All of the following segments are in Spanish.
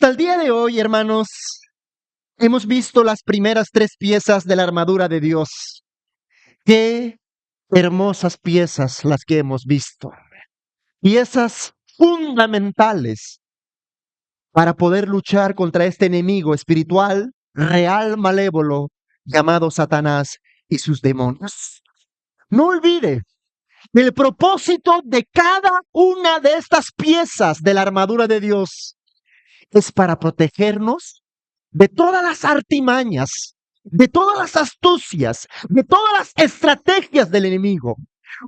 Hasta el día de hoy, hermanos, hemos visto las primeras tres piezas de la armadura de Dios. Qué hermosas piezas las que hemos visto. Piezas fundamentales para poder luchar contra este enemigo espiritual, real, malévolo, llamado Satanás y sus demonios. No olvide que el propósito de cada una de estas piezas de la armadura de Dios es para protegernos de todas las artimañas, de todas las astucias, de todas las estrategias del enemigo.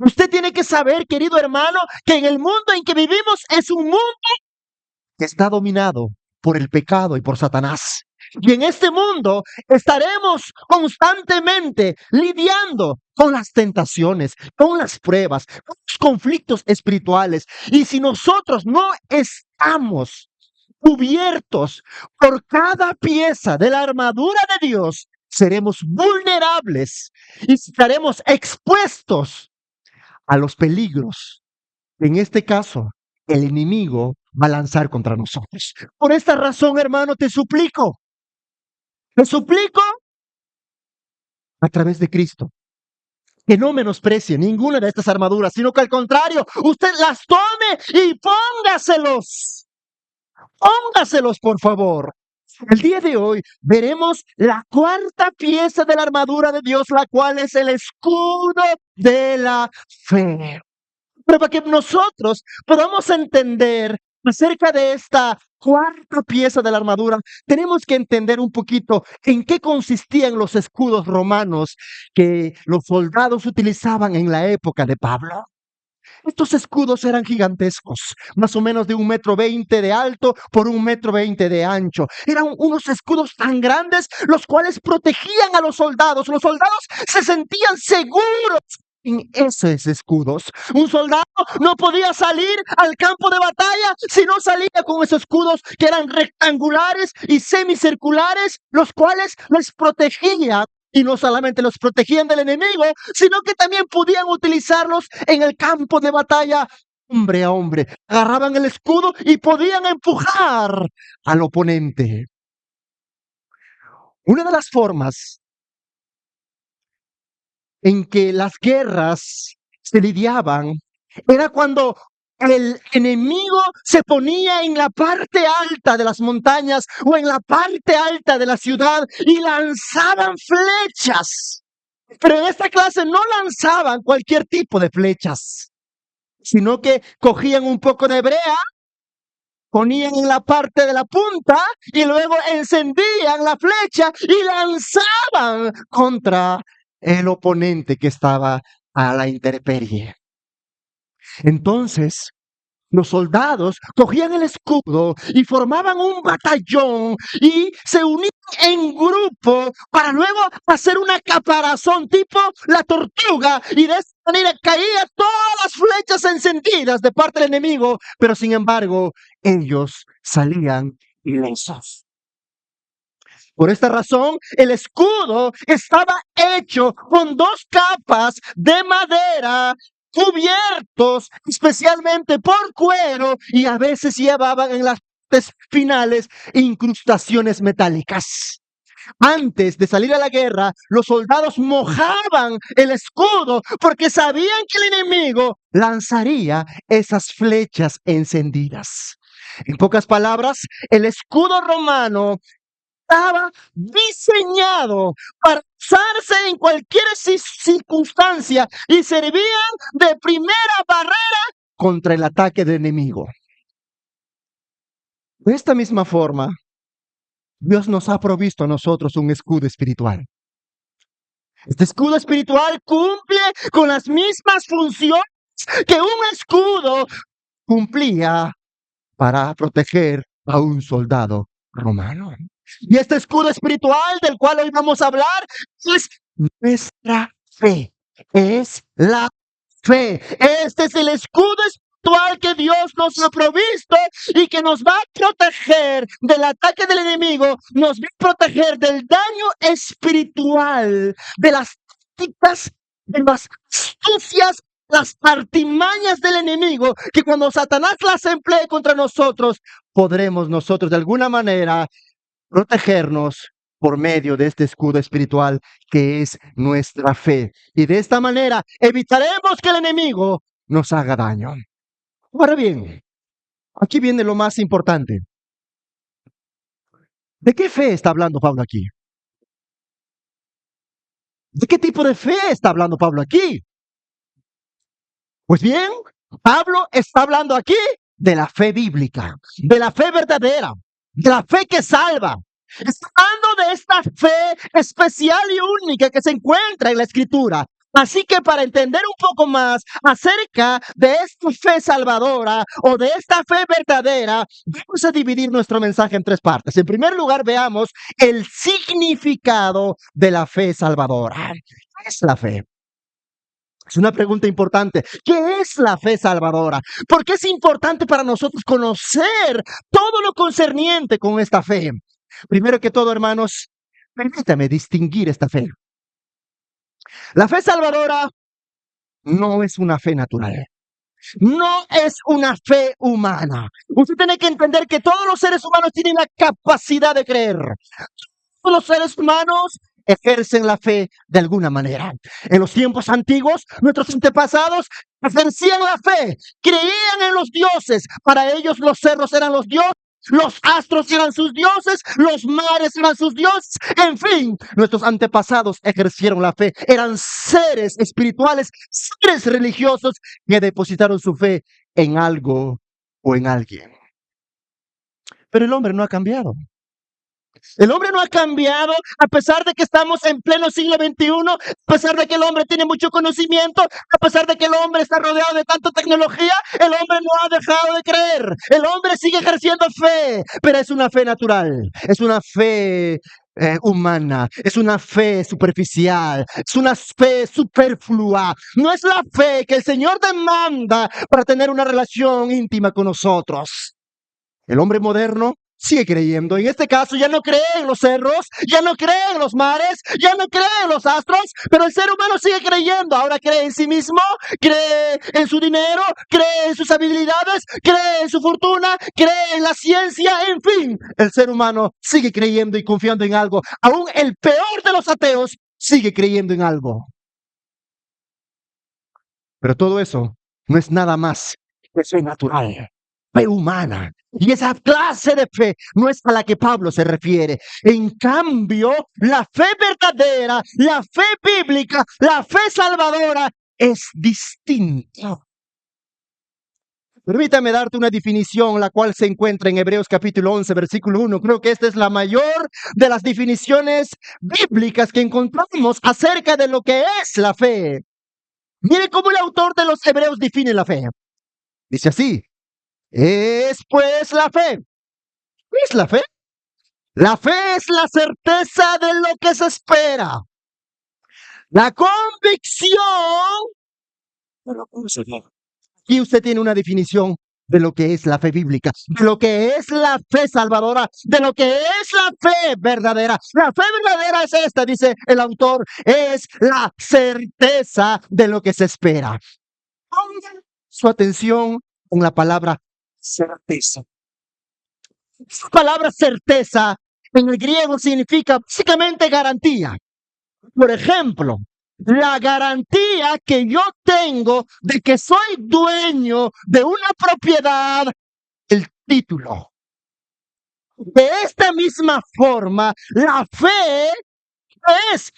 Usted tiene que saber, querido hermano, que en el mundo en que vivimos es un mundo que está dominado por el pecado y por Satanás. Y en este mundo estaremos constantemente lidiando con las tentaciones, con las pruebas, con los conflictos espirituales. Y si nosotros no estamos cubiertos por cada pieza de la armadura de Dios, seremos vulnerables y estaremos expuestos a los peligros. En este caso, el enemigo va a lanzar contra nosotros. Por esta razón, hermano, te suplico a través de Cristo, que no menosprecie ninguna de estas armaduras, sino que al contrario, usted las tome y póngaselos, por favor. El día de hoy veremos la cuarta pieza de la armadura de Dios, la cual es el escudo de la fe. Pero para que nosotros podamos entender acerca de esta cuarta pieza de la armadura, tenemos que entender un poquito en qué consistían los escudos romanos que los soldados utilizaban en la época de Pablo. Estos escudos eran gigantescos, más o menos de 1,20 m de alto por 1,20 m de ancho. Eran unos escudos tan grandes, los cuales protegían a los soldados. Los soldados se sentían seguros en esos escudos. Un soldado no podía salir al campo de batalla si no salía con esos escudos que eran rectangulares y semicirculares, los cuales les protegían. Y no solamente los protegían del enemigo, sino que también podían utilizarlos en el campo de batalla, hombre a hombre. Agarraban el escudo y podían empujar al oponente. Una de las formas en que las guerras se lidiaban era cuando el enemigo se ponía en la parte alta de las montañas o en la parte alta de la ciudad y lanzaban flechas. Pero en esta clase no lanzaban cualquier tipo de flechas, sino que cogían un poco de brea, ponían en la parte de la punta y luego encendían la flecha y lanzaban contra el oponente que estaba a la intemperie. Entonces, los soldados cogían el escudo y formaban un batallón y se unían en grupo para luego hacer una caparazón tipo la tortuga, y de esta manera caían todas las flechas encendidas de parte del enemigo, pero sin embargo ellos salían ilesos. Por esta razón, el escudo estaba hecho con 2 capas de madera, cubiertos especialmente por cuero, y a veces llevaban en las partes finales incrustaciones metálicas. Antes de salir a la guerra, los soldados mojaban el escudo porque sabían que el enemigo lanzaría esas flechas encendidas. En pocas palabras, el escudo romano estaba diseñado para usarse en cualquier circunstancia y servían de primera barrera contra el ataque del enemigo. De esta misma forma, Dios nos ha provisto a nosotros un escudo espiritual. Este escudo espiritual cumple con las mismas funciones que un escudo cumplía para proteger a un soldado romano. Y este escudo espiritual del cual hoy vamos a hablar es nuestra fe. Es la fe. Este es el escudo espiritual que Dios nos ha provisto y que nos va a proteger del ataque del enemigo, nos va a proteger del daño espiritual, de las tácticas, de las astucias las artimañas del enemigo, que cuando Satanás las emplee contra nosotros, podremos nosotros de alguna manera protegernos por medio de este escudo espiritual que es nuestra fe. Y de esta manera evitaremos que el enemigo nos haga daño. Ahora bien, aquí viene lo más importante. ¿De qué fe está hablando Pablo aquí? ¿De qué tipo de fe está hablando Pablo aquí? Pues bien, Pablo está hablando aquí de la fe bíblica, de la fe verdadera, de la fe que salva. Está hablando de esta fe especial y única que se encuentra en la Escritura. Así que para entender un poco más acerca de esta fe salvadora o de esta fe verdadera, vamos a dividir nuestro mensaje en tres partes. En primer lugar, veamos el significado de la fe salvadora. ¿Qué es la fe? Es una pregunta importante. ¿Qué es la fe salvadora? ¿Por qué es importante para nosotros conocer todo lo concerniente con esta fe? Primero que todo, hermanos, permítame distinguir esta fe. La fe salvadora no es una fe natural. No es una fe humana. Usted tiene que entender que todos los seres humanos tienen la capacidad de creer. Todos los seres humanos ejercen la fe de alguna manera. En los tiempos antiguos, nuestros antepasados ejercían la fe, creían en los dioses. Para ellos los cerros eran los dioses, los astros eran sus dioses, los mares eran sus dioses. En fin, nuestros antepasados ejercieron la fe. Eran seres espirituales, seres religiosos que depositaron su fe en algo o en alguien. Pero el hombre no ha cambiado. El hombre no ha cambiado a pesar de que estamos en pleno siglo XXI, a pesar de que el hombre tiene mucho conocimiento, a pesar de que el hombre está rodeado de tanta tecnología, el hombre no ha dejado de creer. El hombre sigue ejerciendo fe, pero es una fe natural, es una fe humana, es una fe superficial, es una fe superflua. No es la fe que el Señor demanda para tener una relación íntima con nosotros. El hombre moderno sigue creyendo. En este caso ya no cree en los cerros, ya no cree en los mares, ya no cree en los astros, pero el ser humano sigue creyendo. Ahora cree en sí mismo, cree en su dinero, cree en sus habilidades, cree en su fortuna, cree en la ciencia, en fin. El ser humano sigue creyendo y confiando en algo. Aún el peor de los ateos sigue creyendo en algo. Pero todo eso no es nada más que fe natural, fe humana. Y esa clase de fe no es a la que Pablo se refiere. En cambio, la fe verdadera, la fe bíblica, la fe salvadora es distinta. Permítame darte una definición, la cual se encuentra en Hebreos capítulo 11, versículo 1. Creo que esta es la mayor de las definiciones bíblicas que encontramos acerca de lo que es la fe. Mire cómo el autor de los Hebreos define la fe. Dice así: es pues la fe. ¿Qué es la fe? La fe es la certeza de lo que se espera. La convicción de lo que se ve. Aquí usted tiene una definición de lo que es la fe bíblica, de lo que es la fe salvadora, de lo que es la fe verdadera. La fe verdadera es esta, dice el autor, es la certeza de lo que se espera. Pongan su atención en la palabra certeza. Esa palabra certeza en el griego significa básicamente garantía. Por ejemplo, la garantía que yo tengo de que soy dueño de una propiedad, el título. De esta misma forma, la fe es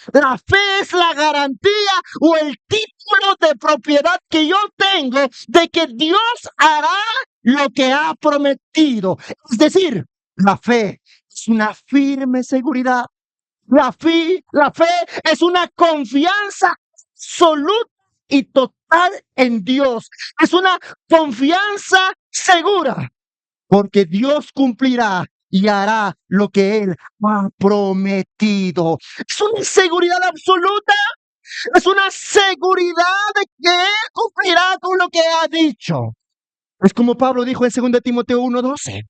la garantía o el título de propiedad que yo tengo de que Dios hará lo que ha prometido. Es decir, la fe es una firme seguridad. La fe es una confianza absoluta y total en Dios. Es una confianza segura, porque Dios cumplirá y hará lo que Él ha prometido. Es una seguridad absoluta. Es una seguridad de que Él cumplirá con lo que ha dicho. Es como Pablo dijo en 2 Timoteo 1:12.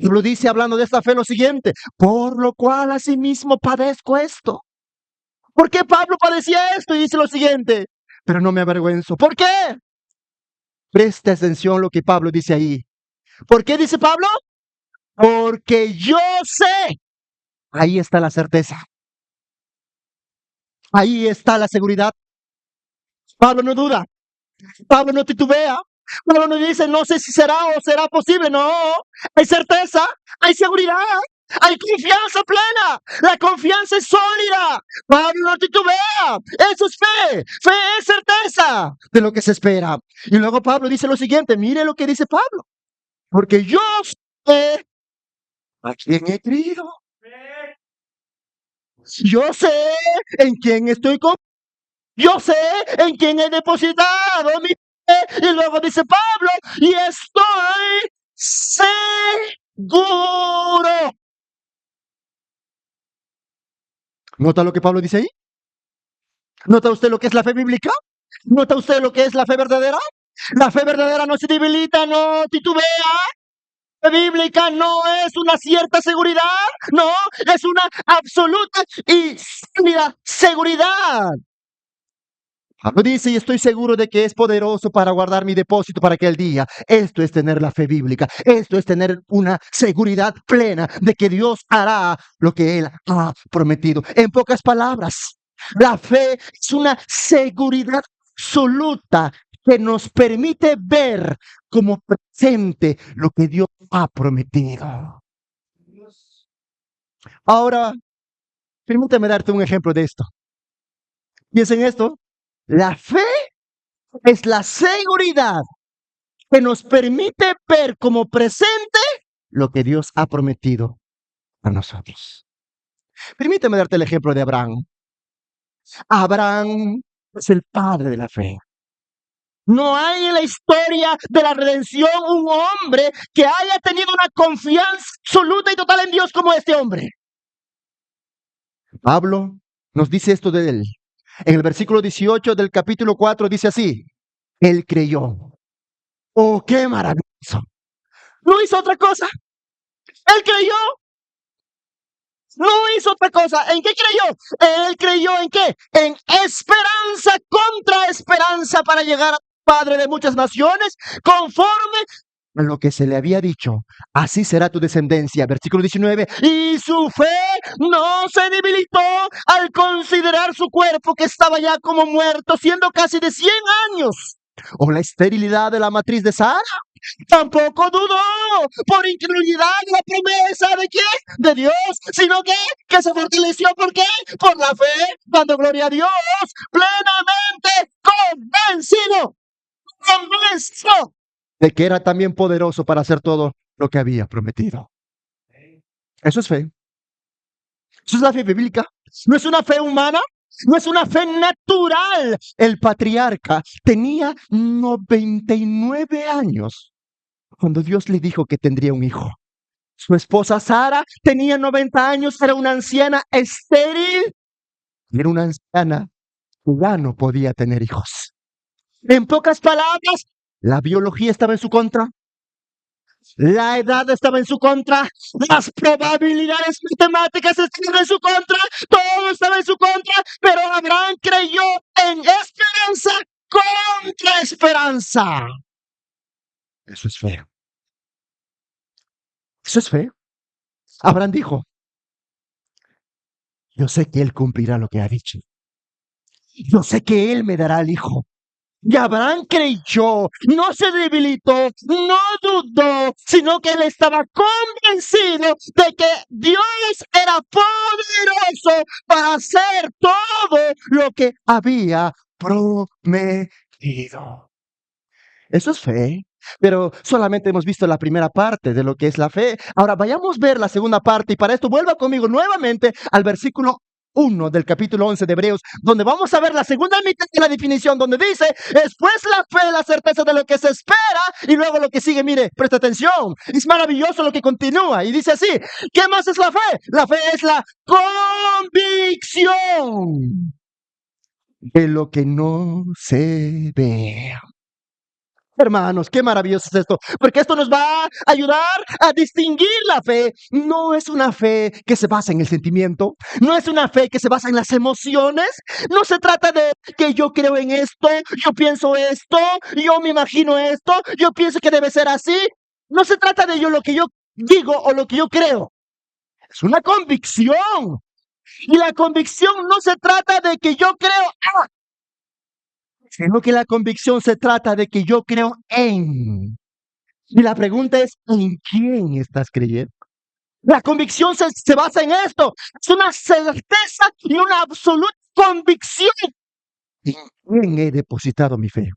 Pablo dice, hablando de esta fe, lo siguiente: por lo cual asimismo padezco esto. ¿Por qué Pablo padecía esto? Y dice lo siguiente: pero no me avergüenzo. ¿Por qué? Presta atención a lo que Pablo dice ahí. ¿Por qué dice Pablo? Porque yo sé. Ahí está la certeza. Ahí está la seguridad. Pablo no duda. Pablo no titubea. Pablo no dice, no sé si será o será posible. No, hay certeza, hay seguridad, hay confianza plena. La confianza es sólida. Pablo no titubea. Eso es fe. Fe es certeza de lo que se espera. Y luego Pablo dice lo siguiente. Mire lo que dice Pablo. Porque yo sé a quién he creído. Yo sé en quién estoy confiando. Yo sé en quién he depositado mi fe. Y luego dice Pablo, y estoy seguro. ¿Nota lo que Pablo dice ahí? ¿Nota usted lo que es la fe bíblica? ¿Nota usted lo que es la fe verdadera? La fe verdadera no se debilita, no titubea. La fe bíblica no es una cierta seguridad, no, es una absoluta y sólida seguridad. Pablo dice, y estoy seguro de que es poderoso para guardar mi depósito para aquel día. Esto es tener la fe bíblica. Esto es tener una seguridad plena de que Dios hará lo que Él ha prometido. En pocas palabras, la fe es una seguridad absoluta que nos permite ver como presente lo que Dios ha prometido. Ahora, permítame darte un ejemplo de esto. Piensa en esto. La fe es la seguridad que nos permite ver como presente lo que Dios ha prometido a nosotros. Permíteme darte el ejemplo de Abraham. Abraham es el padre de la fe. No hay en la historia de la redención un hombre que haya tenido una confianza absoluta y total en Dios como este hombre. Pablo nos dice esto de él. En el versículo 18 del capítulo 4 dice así, él creyó. ¡Oh, qué maravilloso! No hizo otra cosa. Él creyó. No hizo otra cosa. ¿En qué creyó? Él creyó en qué? En esperanza contra esperanza para llegar a Padre de muchas naciones, conforme a lo que se le había dicho. Así será tu descendencia. Versículo 19. Y su fe no se debilitó al considerar su cuerpo que estaba ya como muerto, siendo casi de 100 años. O la esterilidad de la matriz de Sara. Tampoco dudó por incredulidad la promesa de quién, de Dios, sino que se fortaleció. ¿Por qué? Por la fe, dando gloria a Dios, plenamente convencido de que era también poderoso para hacer todo lo que había prometido. Eso es fe. Eso es la fe bíblica. No es una fe humana. No es una fe natural. El patriarca tenía 99 años cuando Dios le dijo que tendría un hijo. Su esposa Sara tenía 90 años, era una anciana estéril. Era una anciana que ya no podía tener hijos. En pocas palabras, la biología estaba en su contra. La edad estaba en su contra, las probabilidades matemáticas estaban en su contra, todo estaba en su contra, pero Abraham creyó en esperanza contra esperanza. Eso es feo. Eso es feo. Abraham dijo, yo sé que Él cumplirá lo que ha dicho. Yo sé que Él me dará el hijo. Y Abraham creyó, no se debilitó, no dudó, sino que él estaba convencido de que Dios era poderoso para hacer todo lo que había prometido. Eso es fe. Pero solamente hemos visto la primera parte de lo que es la fe. Ahora vayamos a ver la segunda parte y para esto vuelva conmigo nuevamente al versículo 1 del capítulo 11 de Hebreos, donde vamos a ver la segunda mitad de la definición, donde dice, después la fe, la certeza de lo que se espera, y luego lo que sigue, mire, presta atención, es maravilloso lo que continúa, y dice así, ¿qué más es la fe? La fe es la convicción de lo que no se ve. Hermanos, qué maravilloso es esto, porque esto nos va a ayudar a distinguir la fe. No es una fe que se basa en el sentimiento, no es una fe que se basa en las emociones, no se trata de que yo creo en esto, yo pienso esto, yo me imagino esto, yo pienso que debe ser así. No se trata de yo lo que yo digo o lo que yo creo, es una convicción. Y la convicción no se trata de que yo creo, sino que la convicción se trata de que yo creo en. Y la pregunta es, ¿en quién estás creyendo? La convicción se basa en esto. Es una certeza y una absoluta convicción. ¿En quién he depositado mi fe?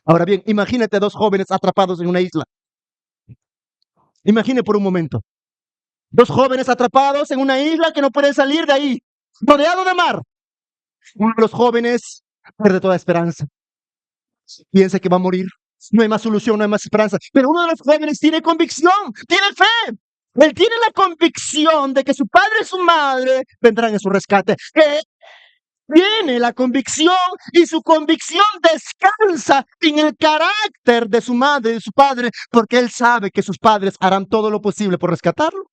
Ahora bien, imagínate dos jóvenes atrapados en una isla. Imagine por un momento. Dos jóvenes atrapados en una isla que no pueden salir de ahí, rodeado de mar. Uno de los jóvenes pierde toda esperanza. Piensa que va a morir. No hay más solución, no hay más esperanza. Pero uno de los jóvenes tiene convicción, tiene fe. Él tiene la convicción de que su padre y su madre vendrán en su rescate. Él tiene la convicción y su convicción descansa en el carácter de su madre y de su padre, porque él sabe que sus padres harán todo lo posible por rescatarlo.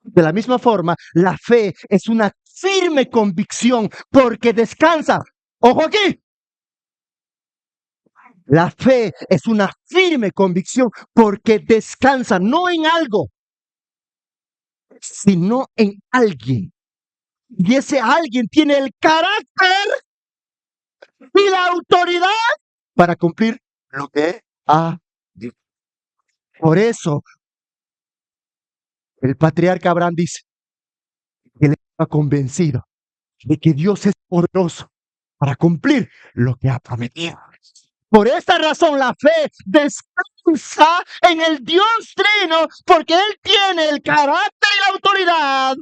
De la misma forma, la fe es una firme convicción porque descansa. Ojo aquí. La fe es una firme convicción porque descansa no en algo, sino en alguien. Y ese alguien tiene el carácter y la autoridad para cumplir lo que ha dicho. Por eso, el patriarca Abraham dice que él estaba convencido de que Dios es poderoso para cumplir lo que ha prometido. Por esta razón la fe descansa en el Dios Trino, porque Él tiene el carácter y la autoridad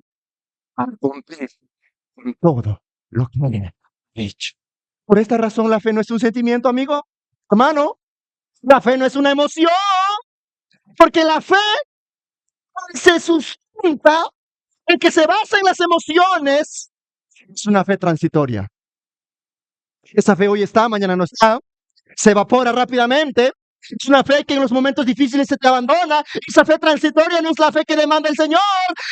para cumplir con todo lo que Él ha dicho. Por esta razón la fe no es un sentimiento, amigo, hermano. La fe no es una emoción, porque la fe se sustenta en que se basa en las emociones. Es una fe transitoria. Esa fe hoy está, mañana no está. Se evapora rápidamente. Es una fe que en los momentos difíciles se te abandona. Esa fe transitoria no es la fe que demanda el Señor.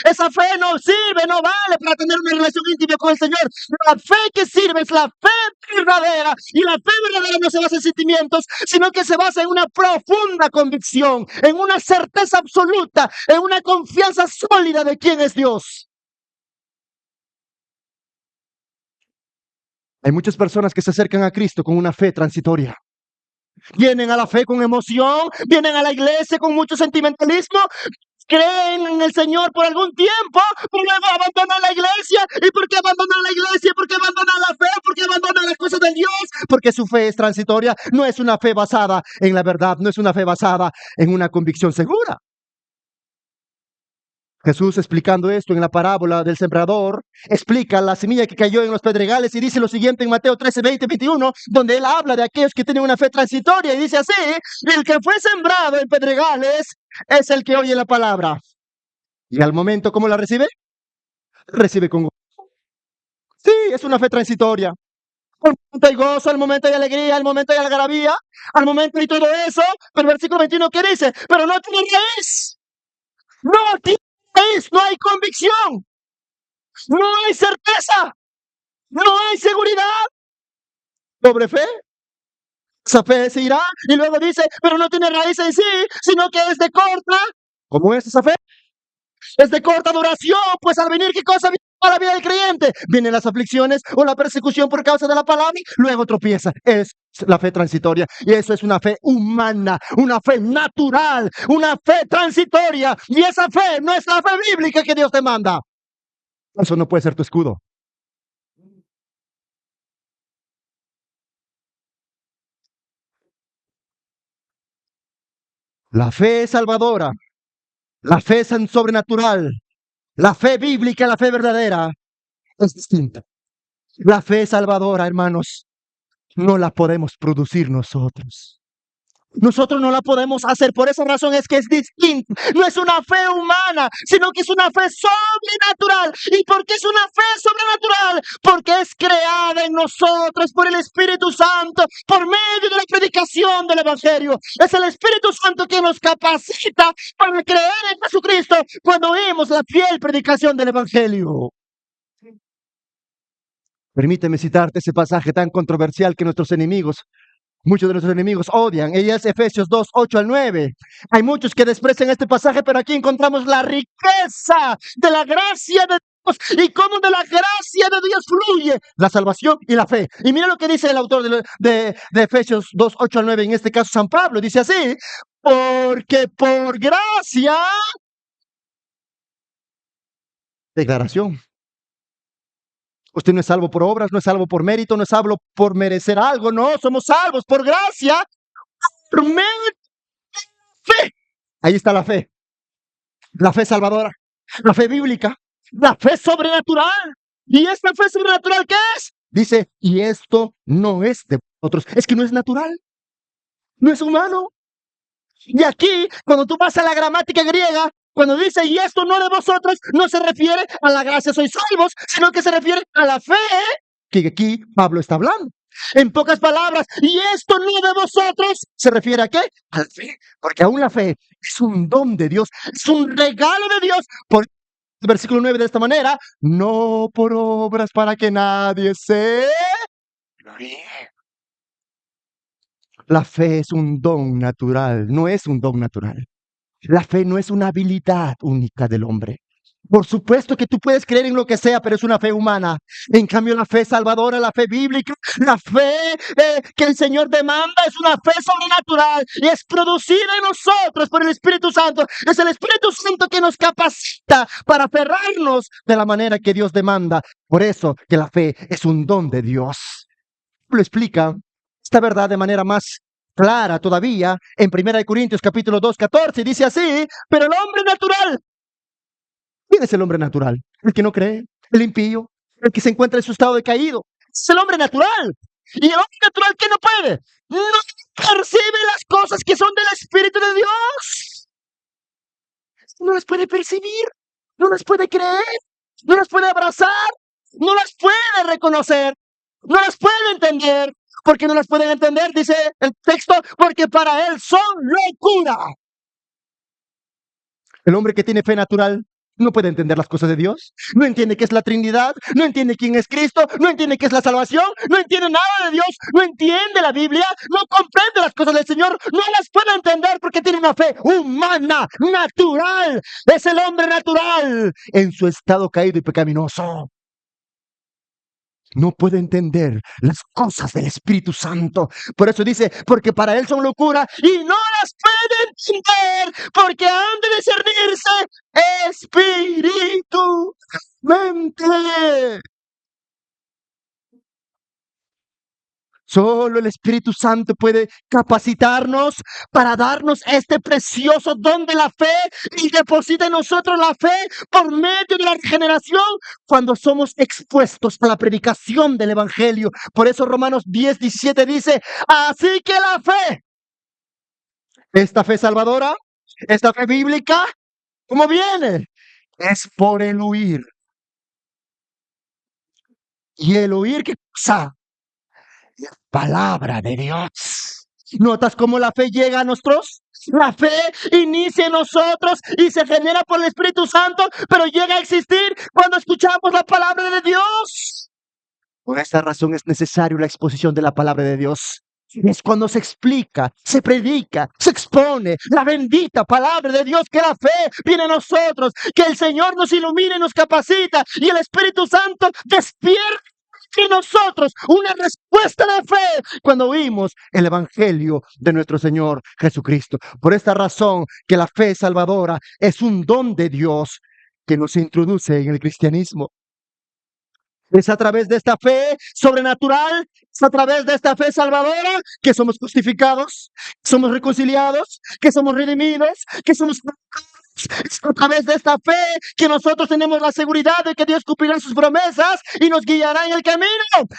Esa fe no sirve, no vale para tener una relación íntima con el Señor. La fe que sirve es la fe verdadera. Y la fe verdadera no se basa en sentimientos, sino que se basa en una profunda convicción, en una certeza absoluta, en una confianza sólida de quién es Dios. Hay muchas personas que se acercan a Cristo con una fe transitoria. Vienen a la fe con emoción, vienen a la iglesia con mucho sentimentalismo, creen en el Señor por algún tiempo, pero luego abandonan la iglesia. ¿Y por qué abandonan la iglesia? ¿Por qué abandonan la fe? ¿Por qué abandonan las cosas de Dios? Porque su fe es transitoria, no es una fe basada en la verdad, no es una fe basada en una convicción segura. Jesús, explicando esto en la parábola del sembrador, explica la semilla que cayó en los pedregales y dice lo siguiente en Mateo 13, 20, 21, donde él habla de aquellos que tienen una fe transitoria y dice así: el que fue sembrado en pedregales es el que oye la palabra. Y al momento, ¿cómo la recibe? Recibe con gozo. Sí, es una fe transitoria. Al momento hay gozo, al momento hay alegría, al momento hay algarabía, al momento hay todo eso. Pero el versículo 21, ¿qué dice? Pero no tiene raíz. No tiene raíz, no hay convicción. No hay certeza, no hay seguridad. ¿Sobre fe? Esa fe se irá y luego dice, pero no tiene raíz en sí, sino que es de corta. ¿Cómo es esa fe? Es de corta duración, pues al venir, ¿qué cosa viene a la vida del creyente? Vienen las aflicciones o la persecución por causa de la palabra, luego tropieza. Es la fe transitoria y eso es una fe humana, una fe natural, una fe transitoria, y esa fe no es la fe bíblica que Dios te manda. Eso no puede ser tu escudo. La fe salvadora, la fe sobrenatural, la fe bíblica, la fe verdadera es distinta. La fe salvadora, hermanos, no la podemos producir nosotros. Nosotros no la podemos hacer, por esa razón es que es distinto. No es una fe humana, sino que es una fe sobrenatural. ¿Y por qué es una fe sobrenatural? Porque es creada en nosotros por el Espíritu Santo, por medio de la predicación del Evangelio. Es el Espíritu Santo que nos capacita para creer en Jesucristo cuando oímos la fiel predicación del Evangelio. Permíteme citarte ese pasaje tan controversial que muchos de nuestros enemigos odian. Ella es Efesios 2, 8 al 9. Hay muchos que desprecian este pasaje, pero aquí encontramos la riqueza de la gracia de Dios y cómo de la gracia de Dios fluye la salvación y la fe. Y mira lo que dice el autor de Efesios 2, 8 al 9, en este caso San Pablo. Dice así: porque por gracia, declaración. Usted no es salvo por obras, no es salvo por mérito, no es salvo por merecer algo, no, somos salvos por gracia, por medio de fe. Ahí está la fe salvadora, la fe bíblica, la fe sobrenatural. ¿Y esta fe sobrenatural qué es? Dice, y esto no es de vosotros, es que no es natural, no es humano. Y aquí, cuando tú vas a la gramática griega, cuando dice, y esto no de vosotros, no se refiere a la gracia sois salvos, sino que se refiere a la fe que aquí Pablo está hablando. En pocas palabras, y esto no de vosotros, ¿se refiere a qué? A la fe, porque aún la fe es un don de Dios, es un regalo de Dios. Por el versículo 9 de esta manera, no por obras para que nadie se gloríe. La fe es un don natural, no es un don natural. La fe no es una habilidad única del hombre. Por supuesto que tú puedes creer en lo que sea, pero es una fe humana. En cambio, la fe salvadora, la fe bíblica, la fe que el Señor demanda es una fe sobrenatural y es producida en nosotros por el Espíritu Santo. Es el Espíritu Santo que nos capacita para aferrarnos de la manera que Dios demanda. Por eso que la fe es un don de Dios. Lo explica esta verdad de manera más clara todavía en 1 Corintios capítulo 2, 14. Dice así: pero el hombre natural, ¿quién es el hombre natural? El que no cree, el impío, el que se encuentra en su estado decaído. Es el hombre natural. Y el hombre natural que no puede, no percibe las cosas que son del Espíritu de Dios. No las puede percibir, no las puede creer, no las puede abrazar, no las puede reconocer, no las puede entender. ¿Por qué no las pueden entender? Dice el texto, porque para él son locura. El hombre que tiene fe natural no puede entender las cosas de Dios, no entiende qué es la Trinidad, no entiende quién es Cristo, no entiende qué es la salvación, no entiende nada de Dios, no entiende la Biblia, no comprende las cosas del Señor, no las puede entender porque tiene una fe humana, natural. Es el hombre natural en su estado caído y pecaminoso. No puede entender las cosas del Espíritu Santo. Por eso dice, porque para él son locura y no las puede entender, porque han de discernirse espiritualmente. Solo el Espíritu Santo puede capacitarnos para darnos este precioso don de la fe y deposita en nosotros la fe por medio de la regeneración cuando somos expuestos a la predicación del Evangelio. Por eso Romanos 10, 17 dice, así que la fe, esta fe salvadora, esta fe bíblica, ¿cómo viene? Es por el oír. ¿Y el oír qué cosa? La palabra de Dios. ¿Notas cómo la fe llega a nosotros? La fe inicia en nosotros y se genera por el Espíritu Santo, pero llega a existir cuando escuchamos la palabra de Dios. Por esta razón es necesario la exposición de la palabra de Dios. Es cuando se explica, se predica, se expone la bendita palabra de Dios, que la fe viene a nosotros, que el Señor nos ilumina y nos capacita y el Espíritu Santo despierta en nosotros una respuesta de fe cuando oímos el Evangelio de nuestro Señor Jesucristo. Por esta razón que la fe salvadora es un don de Dios que nos introduce en el cristianismo. Es a través de esta fe sobrenatural, es a través de esta fe salvadora que somos justificados, que somos reconciliados, que somos redimidos, que somos Es a través de esta fe que nosotros tenemos la seguridad de que Dios cumplirá sus promesas y nos guiará en el camino.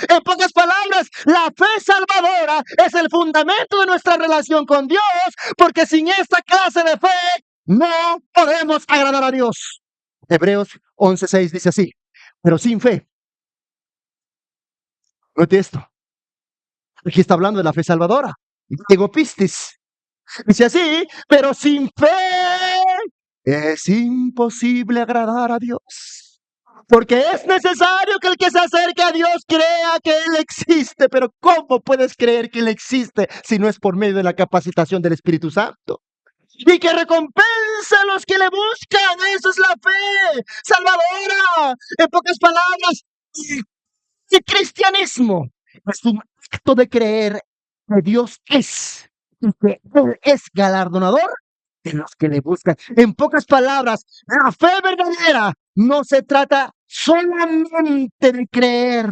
En pocas palabras, la fe salvadora es el fundamento de nuestra relación con Dios, porque sin esta clase de fe no podemos agradar a Dios. Hebreos 11:6 dice así, pero sin fe. Note esto. Aquí está hablando de la fe salvadora. Ego pistis. Dice así, pero sin fe es imposible agradar a Dios. Porque es necesario que el que se acerque a Dios crea que Él existe. Pero ¿cómo puedes creer que Él existe si no es por medio de la capacitación del Espíritu Santo? Y que recompensa a los que le buscan. Eso es la fe salvadora. En pocas palabras, el cristianismo es un acto de creer que Dios es y que Él es galardonador de los que le buscan. En pocas palabras, la fe verdadera no se trata solamente de creer,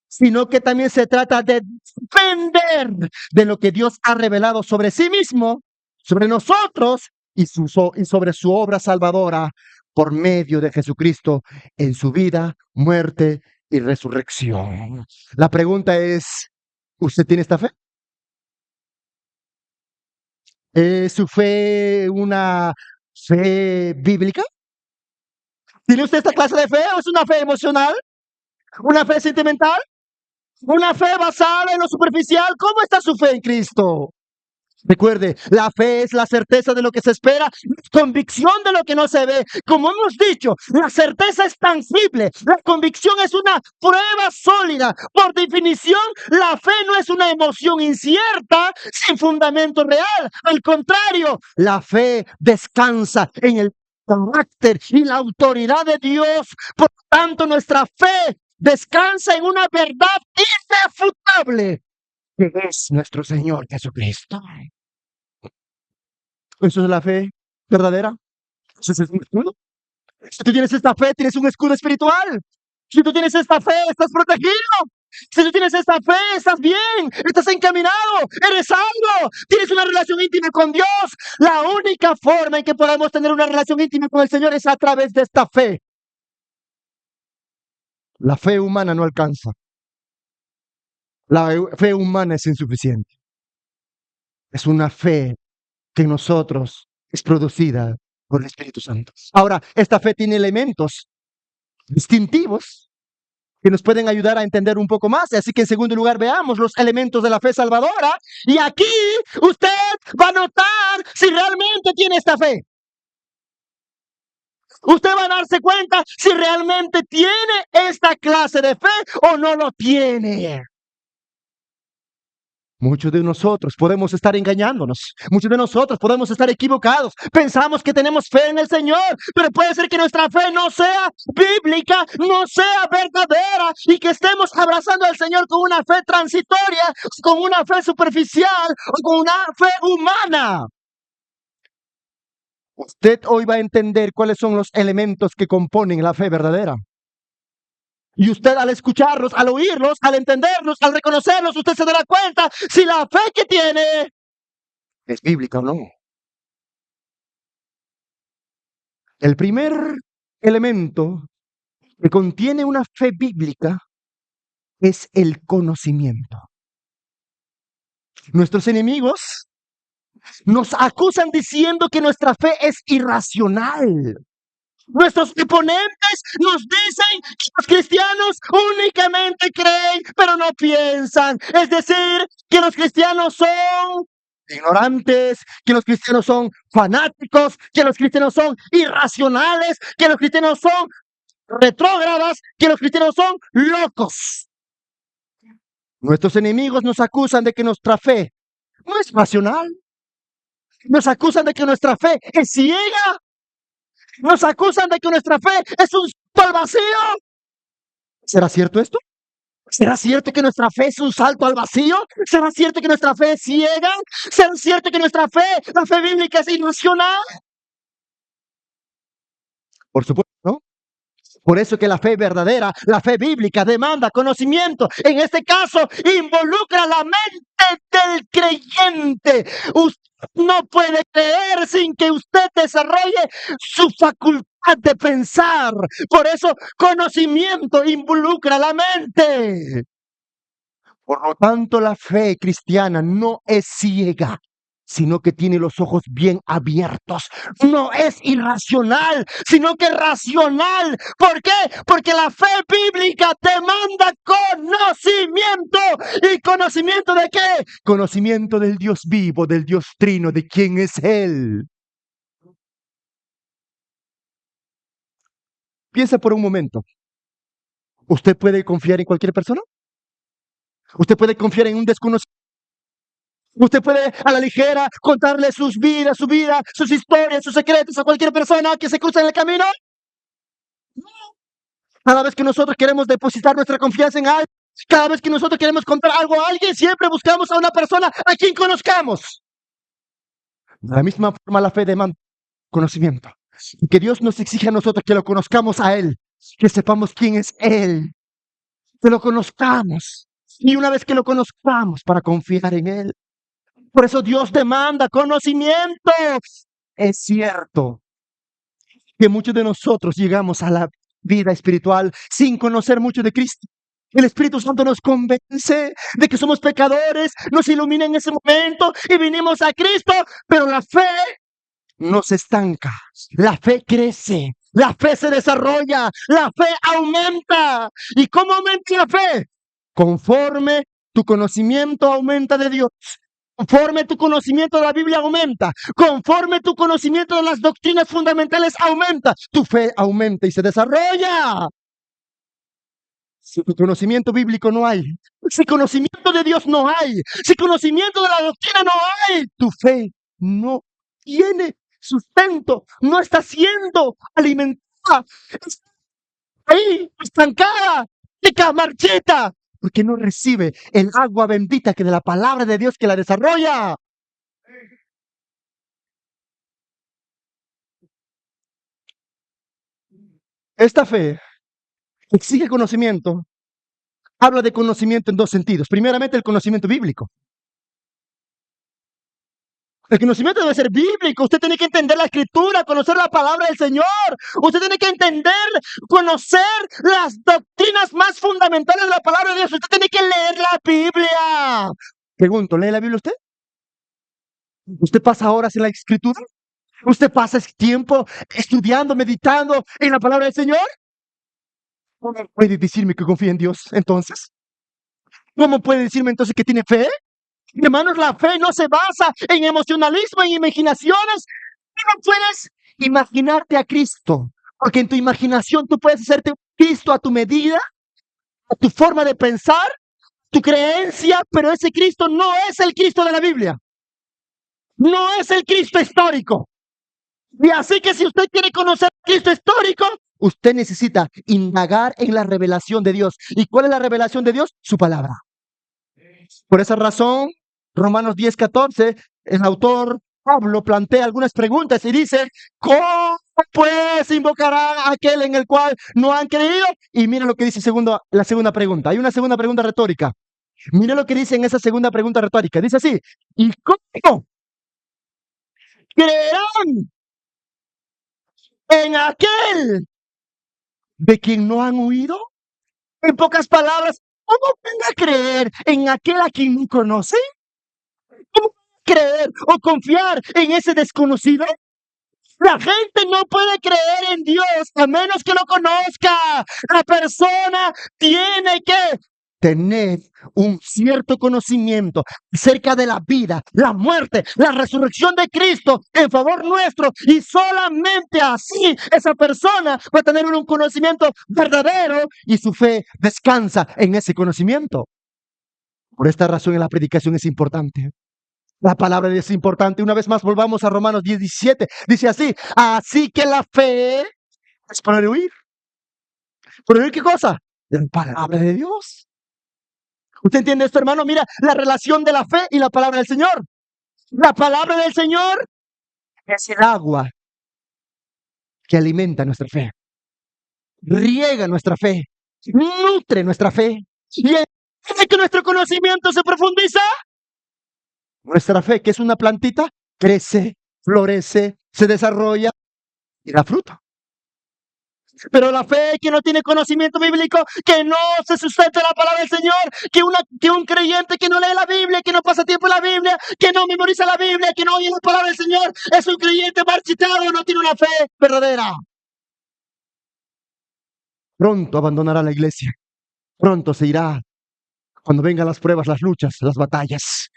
sino que también se trata de depender de lo que Dios ha revelado sobre sí mismo, sobre nosotros y sobre su obra salvadora por medio de Jesucristo en su vida, muerte y resurrección. La pregunta es, ¿usted tiene esta fe? ¿Es su fe una fe bíblica? ¿Tiene usted esta clase de fe o es una fe emocional? ¿Una fe sentimental? ¿Una fe basada en lo superficial? ¿Cómo está su fe en Cristo? Recuerde, la fe es la certeza de lo que se espera, convicción de lo que no se ve. Como hemos dicho, la certeza es tangible, la convicción es una prueba sólida. Por definición, la fe no es una emoción incierta, sin fundamento real. Al contrario, la fe descansa en el carácter y la autoridad de Dios. Por tanto, nuestra fe descansa en una verdad irrefutable, que es nuestro Señor Jesucristo. Eso es la fe verdadera. Eso es un escudo. Si tú tienes esta fe, tienes un escudo espiritual. Si tú tienes esta fe, estás protegido. Si tú tienes esta fe, estás bien, estás encaminado, eres salvo, tienes una relación íntima con Dios. La única forma en que podemos tener una relación íntima con el Señor es a través de esta fe. La fe humana no alcanza. La fe humana es insuficiente. Es una fe que en nosotros es producida por el Espíritu Santo. Ahora, esta fe tiene elementos distintivos que nos pueden ayudar a entender un poco más. Así que en segundo lugar veamos los elementos de la fe salvadora. Y aquí usted va a notar si realmente tiene esta fe. Usted va a darse cuenta si realmente tiene esta clase de fe o no lo tiene. Muchos de nosotros podemos estar engañándonos. Muchos de nosotros podemos estar equivocados. Pensamos que tenemos fe en el Señor, pero puede ser que nuestra fe no sea bíblica, no sea verdadera y que estemos abrazando al Señor con una fe transitoria, con una fe superficial o con una fe humana. Usted hoy va a entender cuáles son los elementos que componen la fe verdadera. Y usted al escucharlos, al oírlos, al entenderlos, al reconocerlos, usted se dará cuenta si la fe que tiene es bíblica o no. El primer elemento que contiene una fe bíblica es el conocimiento. Nuestros enemigos nos acusan diciendo que nuestra fe es irracional. Nuestros oponentes nos dicen que los cristianos únicamente creen, pero no piensan. Es decir, que los cristianos son ignorantes, que los cristianos son fanáticos, que los cristianos son irracionales, que los cristianos son retrógradas, que los cristianos son locos. Nuestros enemigos nos acusan de que nuestra fe no es racional. Nos acusan de que nuestra fe es ciega. Nos acusan de que nuestra fe es un salto al vacío. ¿Será cierto esto? ¿Será cierto que nuestra fe es un salto al vacío? ¿Será cierto que nuestra fe es ciega? ¿Será cierto que nuestra fe, la fe bíblica, es irracional? Por supuesto, ¿no? Por eso que la fe verdadera, la fe bíblica, demanda conocimiento. En este caso, involucra la mente del creyente. Usted no puede creer sin que usted desarrolle su facultad de pensar. Por eso, conocimiento involucra la mente. Por lo tanto, la fe cristiana no es ciega, sino que tiene los ojos bien abiertos. No es irracional, sino que racional. ¿Por qué? Porque la fe bíblica demanda conocimiento. ¿Y conocimiento de qué? Conocimiento del Dios vivo, del Dios trino, de quién es Él. Piensa por un momento. ¿Usted puede confiar en cualquier persona? ¿Usted puede confiar en un desconocido? ¿Usted puede a la ligera contarle sus vidas, su vida, sus historias, sus secretos a cualquier persona que se cruce en el camino? Cada vez que nosotros queremos depositar nuestra confianza en alguien, cada vez que nosotros queremos contar algo a alguien, siempre buscamos a una persona a quien conozcamos. De la misma forma, la fe demanda conocimiento. Y que Dios nos exige a nosotros que lo conozcamos a Él, que sepamos quién es Él, que lo conozcamos. Y una vez que lo conozcamos, para confiar en Él. Por eso Dios demanda conocimiento. Es cierto que muchos de nosotros llegamos a la vida espiritual sin conocer mucho de Cristo. El Espíritu Santo nos convence de que somos pecadores, nos ilumina en ese momento y vinimos a Cristo, pero la fe no se estanca, la fe crece, la fe se desarrolla, la fe aumenta. ¿Y cómo aumenta la fe? Conforme tu conocimiento aumenta de Dios. Conforme tu conocimiento de la Biblia aumenta, conforme tu conocimiento de las doctrinas fundamentales aumenta, tu fe aumenta y se desarrolla. Si tu conocimiento bíblico no hay, si conocimiento de Dios no hay, si conocimiento de la doctrina no hay, tu fe no tiene sustento, no está siendo alimentada, está ahí, estancada, seca, marchita, porque no recibe el agua bendita que de la palabra de Dios que la desarrolla. Esta fe exige conocimiento. Habla de conocimiento en dos sentidos. Primeramente, el conocimiento bíblico. El conocimiento debe ser bíblico. Usted tiene que entender la escritura, conocer la palabra del Señor. Usted tiene que entender, conocer las doctrinas más fundamentales de la palabra de Dios. Usted tiene que leer la Biblia. Pregunto, ¿lee la Biblia usted? ¿Usted pasa horas en la escritura? ¿Usted pasa tiempo estudiando, meditando en la palabra del Señor? ¿Cómo puede decirme que confía en Dios entonces? ¿Cómo puede decirme entonces que tiene fe? Hermanos, la fe no se basa en emocionalismo, en imaginaciones. Tú no puedes imaginarte a Cristo, porque en tu imaginación tú puedes hacerte Cristo a tu medida, a tu forma de pensar, tu creencia, pero ese Cristo no es el Cristo de la Biblia. No es el Cristo histórico. Y así que si usted quiere conocer a Cristo histórico, usted necesita indagar en la revelación de Dios. ¿Y cuál es la revelación de Dios? Su palabra. Por esa razón, Romanos 10:14, el autor Pablo plantea algunas preguntas y dice, ¿cómo pues invocarán a aquel en el cual no han creído? Y mira lo que dice la segunda pregunta. Hay una segunda pregunta retórica. Mira lo que dice en esa segunda pregunta retórica. Dice así, ¿y cómo creerán en aquel de quien no han oído? En pocas palabras, ¿cómo van a creer en aquel a quien no conocen? ¿Cómo creer o confiar en ese desconocido? La gente no puede creer en Dios a menos que lo conozca. La persona tiene que tener un cierto conocimiento acerca de la vida, la muerte, la resurrección de Cristo en favor nuestro, y solamente así esa persona va a tener un conocimiento verdadero y su fe descansa en ese conocimiento. Por esta razón la predicación es importante. La palabra de Dios es importante. Una vez más, volvamos a Romanos 10:17. Dice así, así que la fe es por el oír. ¿Por el oír qué cosa? La palabra de Dios. ¿Usted entiende esto, hermano? Mira la relación de la fe y la palabra del Señor. La palabra del Señor es el agua que alimenta nuestra fe, riega nuestra fe, nutre nuestra fe. Y es que nuestro conocimiento se profundiza. Nuestra fe, que es una plantita, crece, florece, se desarrolla y da fruto. Pero la fe que no tiene conocimiento bíblico, que no se sustenta en la palabra del Señor, que un creyente que no lee la Biblia, que no pasa tiempo en la Biblia, que no memoriza la Biblia, que no oye la palabra del Señor, es un creyente marchitado, no tiene una fe verdadera. Pronto abandonará la iglesia, pronto se irá cuando vengan las pruebas, las luchas, las batallas.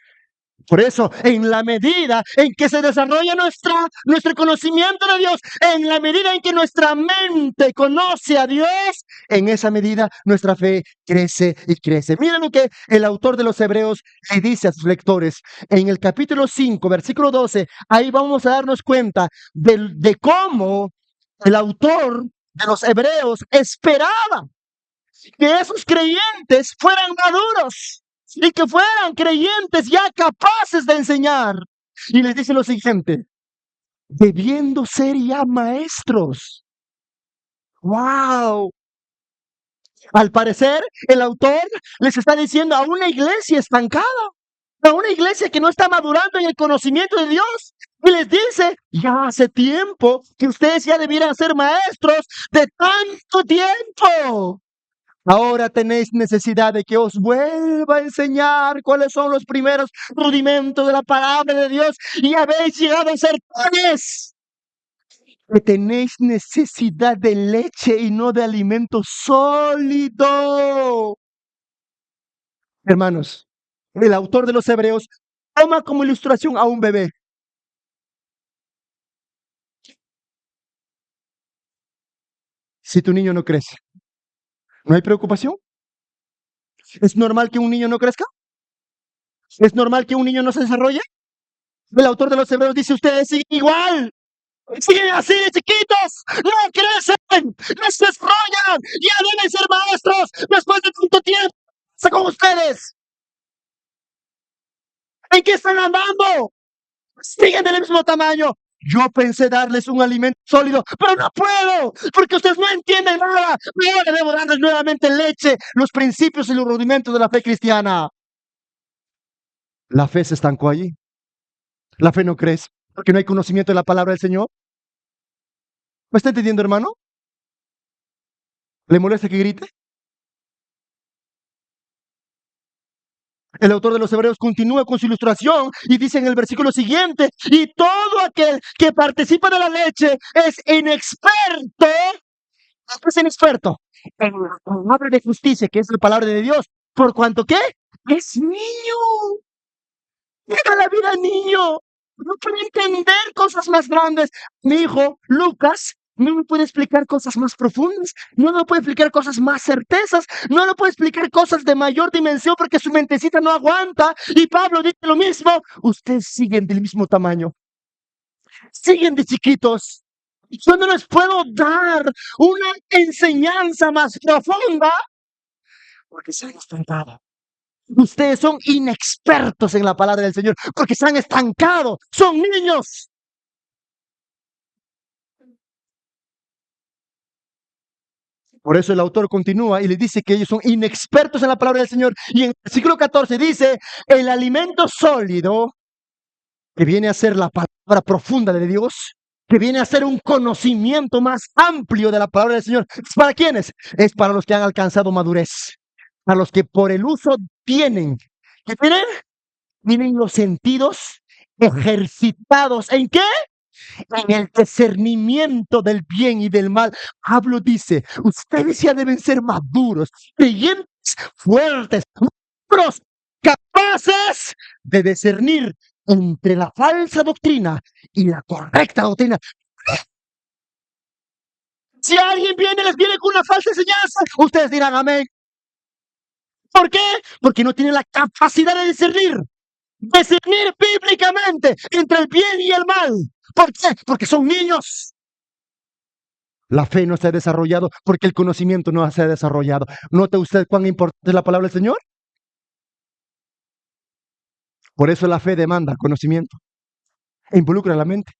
Por eso, en la medida en que se desarrolla nuestro conocimiento de Dios, en la medida en que nuestra mente conoce a Dios, en esa medida nuestra fe crece y crece. Miren lo que el autor de los Hebreos le dice a sus lectores. En el capítulo 5, versículo 12, ahí vamos a darnos cuenta de cómo el autor de los Hebreos esperaba que esos creyentes fueran maduros y que fueran creyentes ya capaces de enseñar. Y les dice lo siguiente: debiendo ser ya maestros. ¡Wow! Al parecer, el autor les está diciendo a una iglesia estancada, a una iglesia que no está madurando en el conocimiento de Dios. Y les dice, ya hace tiempo que ustedes ya debieran ser maestros de tanto tiempo. Ahora tenéis necesidad de que os vuelva a enseñar cuáles son los primeros rudimentos de la palabra de Dios, y habéis llegado a ser tales que tenéis necesidad de leche y no de alimento sólido. Hermanos, el autor de los Hebreos toma como ilustración a un bebé. Si tu niño no crece, ¿no hay preocupación? ¿Es normal que un niño no crezca? ¿Es normal que un niño no se desarrolle? El autor de los Hebreos dice, ustedes siguen igual, siguen así de chiquitos, no crecen, no se desarrollan, ya deben ser maestros después de tanto tiempo. ¿Qué pasa con ustedes? ¿En qué están andando? Siguen del mismo tamaño. Yo pensé darles un alimento sólido, pero no puedo, porque ustedes no entienden nada. Ahora debo darles nuevamente leche, los principios y los rudimentos de la fe cristiana. La fe se estancó allí. La fe no crece, porque no hay conocimiento de la palabra del Señor. ¿Me está entendiendo, hermano? ¿Le molesta que grite? El autor de los Hebreos continúa con su ilustración y dice en el versículo siguiente, y todo aquel que participa de la leche es inexperto. ¿Qué es inexperto? En la palabra de justicia, que es la palabra de Dios. ¿Por cuanto qué? Es niño. Deja la vida niño. No puede entender cosas más grandes. Mi hijo, Lucas, no me puede explicar cosas más profundas, no me puede explicar cosas más certezas, no me puede explicar cosas de mayor dimensión porque su mentecita no aguanta. Y Pablo dice lo mismo, ustedes siguen del mismo tamaño, siguen de chiquitos. Yo no les puedo dar una enseñanza más profunda porque se han estancado. Ustedes son inexpertos en la palabra del Señor porque se han estancado, son niños. Por eso el autor continúa y les dice que ellos son inexpertos en la palabra del Señor. Y en el versículo 14 dice, el alimento sólido, que viene a ser la palabra profunda de Dios, que viene a ser un conocimiento más amplio de la palabra del Señor. ¿Es para quiénes? Es para los que han alcanzado madurez, para los que por el uso tienen, ¿qué tienen? Tienen los sentidos ejercitados. ¿En qué? En el discernimiento del bien y del mal. Pablo dice, ustedes ya deben ser maduros, creyentes, fuertes, maduros, capaces de discernir entre la falsa doctrina y la correcta doctrina. Si alguien les viene con una falsa enseñanza, ustedes dirán amén. ¿Por qué? Porque no tienen la capacidad de discernir bíblicamente entre el bien y el mal. ¿Por qué? Porque son niños. La fe no se ha desarrollado porque el conocimiento no se ha desarrollado. ¿Nota usted cuán importante es la palabra del Señor? Por eso la fe demanda conocimiento e involucra la mente.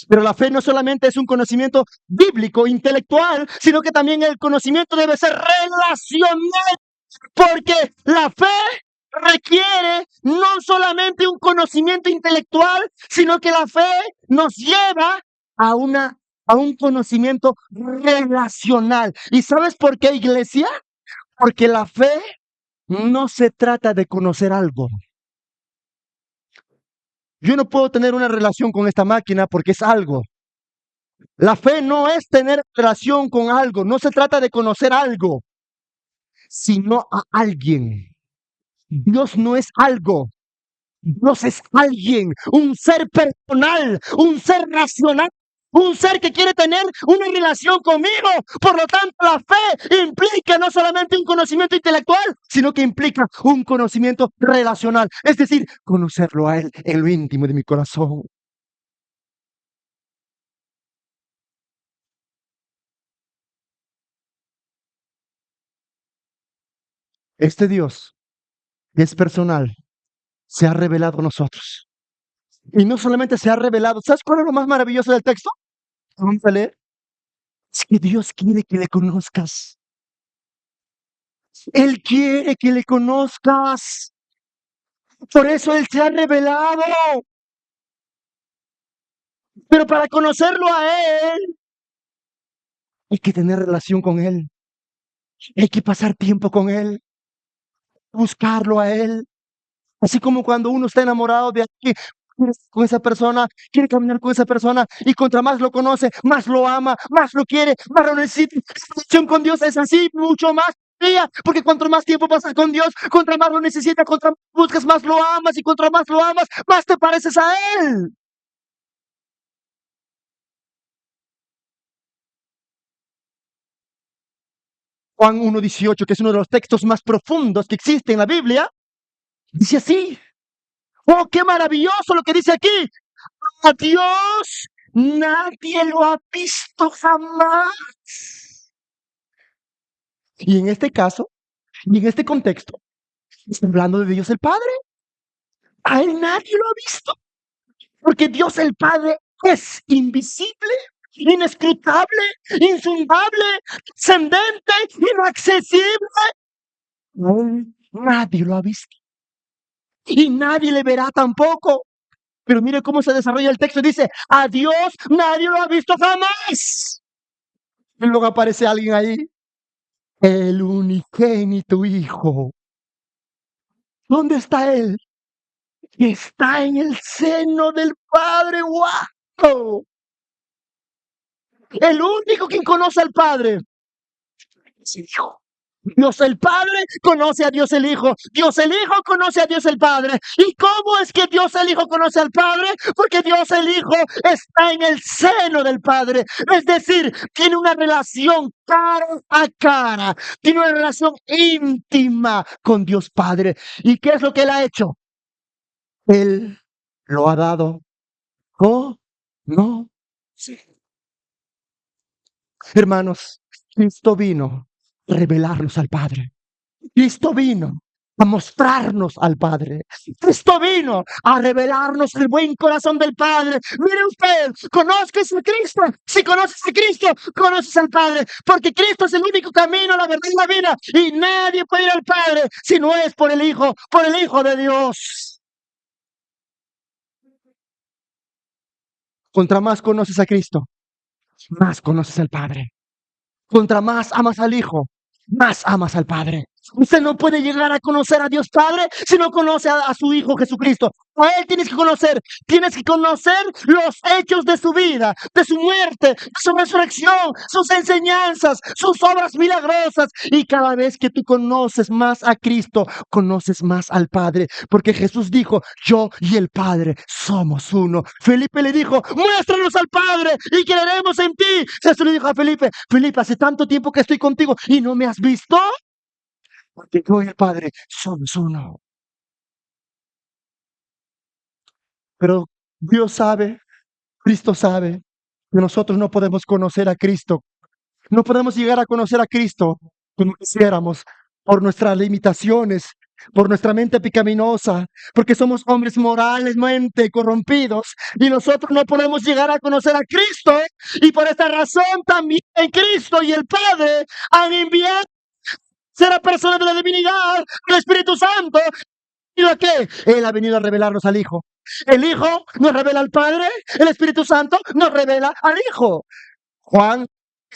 Pero la fe no solamente es un conocimiento bíblico, intelectual, sino que también el conocimiento debe ser relacional, porque la fe requiere no solamente un conocimiento intelectual, sino que la fe nos lleva a a un conocimiento relacional. ¿Y sabes por qué, iglesia? Porque la fe no se trata de conocer algo. Yo no puedo tener una relación con esta máquina porque es algo. La fe no es tener relación con algo, no se trata de conocer algo, sino a alguien. Dios no es algo, Dios es alguien, un ser personal, un ser racional, un ser que quiere tener una relación conmigo. Por lo tanto, la fe implica no solamente un conocimiento intelectual, sino que implica un conocimiento relacional, es decir, conocerlo a Él en lo íntimo de mi corazón. Este Dios que es personal se ha revelado a nosotros. Y no solamente se ha revelado, ¿sabes cuál es lo más maravilloso del texto? Vamos a leer. Es que Dios quiere que le conozcas. Él quiere que le conozcas. Por eso Él se ha revelado. Pero para conocerlo a Él, hay que tener relación con Él. Hay que pasar tiempo con Él. Buscarlo a Él. Así como cuando uno está enamorado de alguien, con esa persona, quiere caminar con esa persona y contra más lo conoce, más lo ama, más lo quiere, más lo necesita. La relación con Dios es así, mucho más fría, porque cuanto más tiempo pasas con Dios, contra más lo necesitas, contra más buscas, más lo amas y contra más lo amas, más te pareces a Él. Juan 1:18, que es uno de los textos más profundos que existe en la Biblia, dice así. ¡Oh, qué maravilloso lo que dice aquí! A Dios nadie lo ha visto jamás. Y en este caso, y en este contexto, está hablando de Dios el Padre. A Él nadie lo ha visto, porque Dios el Padre es invisible, inescrutable, insondable, trascendente, inaccesible. A Él nadie lo ha visto y nadie le verá tampoco. Pero mire cómo se desarrolla el texto. Dice, a Dios nadie lo ha visto jamás. Y luego aparece alguien ahí. El unigénito Hijo. ¿Dónde está Él? Está en el seno del Padre. ¡Wow! El único quien conoce al Padre es el Hijo. Dios el Padre conoce a Dios el Hijo. Dios el Hijo conoce a Dios el Padre. ¿Y cómo es que Dios el Hijo conoce al Padre? Porque Dios el Hijo está en el seno del Padre. Es decir, tiene una relación cara a cara. Tiene una relación íntima con Dios Padre. ¿Y qué es lo que Él ha hecho? Él lo ha dado. Oh, no. Sí. Hermanos, Cristo vino a revelarnos al Padre. Cristo vino a mostrarnos al Padre. Cristo vino a revelarnos el buen corazón del Padre. Mire usted, conozcas a Cristo. Si conoces a Cristo, conoces al Padre. Porque Cristo es el único camino, la verdad y la vida. Y nadie puede ir al Padre si no es por el Hijo de Dios. Contra más conoces a Cristo, más conoces al Padre. Contra más amas al Hijo, más amas al Padre. Usted no puede llegar a conocer a Dios Padre si no conoce a su Hijo Jesucristo. A Él tienes que conocer los hechos de su vida, de su muerte, de su resurrección, sus enseñanzas, sus obras milagrosas. Y cada vez que tú conoces más a Cristo, conoces más al Padre. Porque Jesús dijo, yo y el Padre somos uno. Felipe le dijo, muéstranos al Padre y creeremos en ti. Jesús le dijo a Felipe, Felipe, hace tanto tiempo que estoy contigo y no me has visto. Porque yo y el Padre somos uno. Pero Dios sabe, Cristo sabe, que nosotros no podemos conocer a Cristo. No podemos llegar a conocer a Cristo como quisiéramos, por nuestras limitaciones, por nuestra mente pecaminosa, porque somos hombres moralmente corrompidos y nosotros no podemos llegar a conocer a Cristo. Y por esta razón también Cristo y el Padre han enviado a la persona de la divinidad, el Espíritu Santo, venido a qué? Él ha venido a revelarnos al Hijo. El Hijo nos revela al Padre, el Espíritu Santo nos revela al Hijo. Juan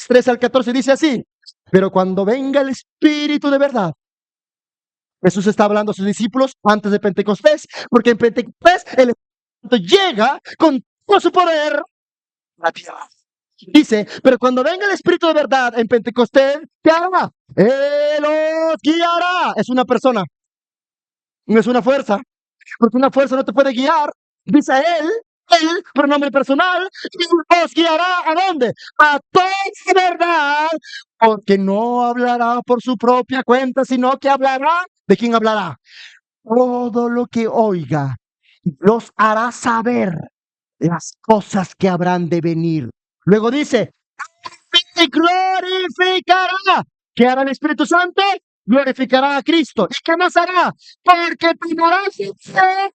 3 al 14 dice así: pero cuando venga el Espíritu de verdad, Jesús está hablando a sus discípulos antes de Pentecostés, porque en Pentecostés el Espíritu Santo llega con todo su poder a la tierra. Dice, pero cuando venga el Espíritu de verdad en Pentecostés, ¿qué hará? Él los guiará. Es una persona, no es una fuerza, porque una fuerza no te puede guiar. Dice él, pronombre personal, y os guiará ¿a dónde? A toda verdad, porque no hablará por su propia cuenta, sino que hablará. ¿De quién hablará? Todo lo que oiga los hará saber las cosas que habrán de venir. Luego dice, y glorificará. ¿Qué hará el Espíritu Santo? Glorificará a Cristo. ¿Y qué más hará? Porque tomará su fe.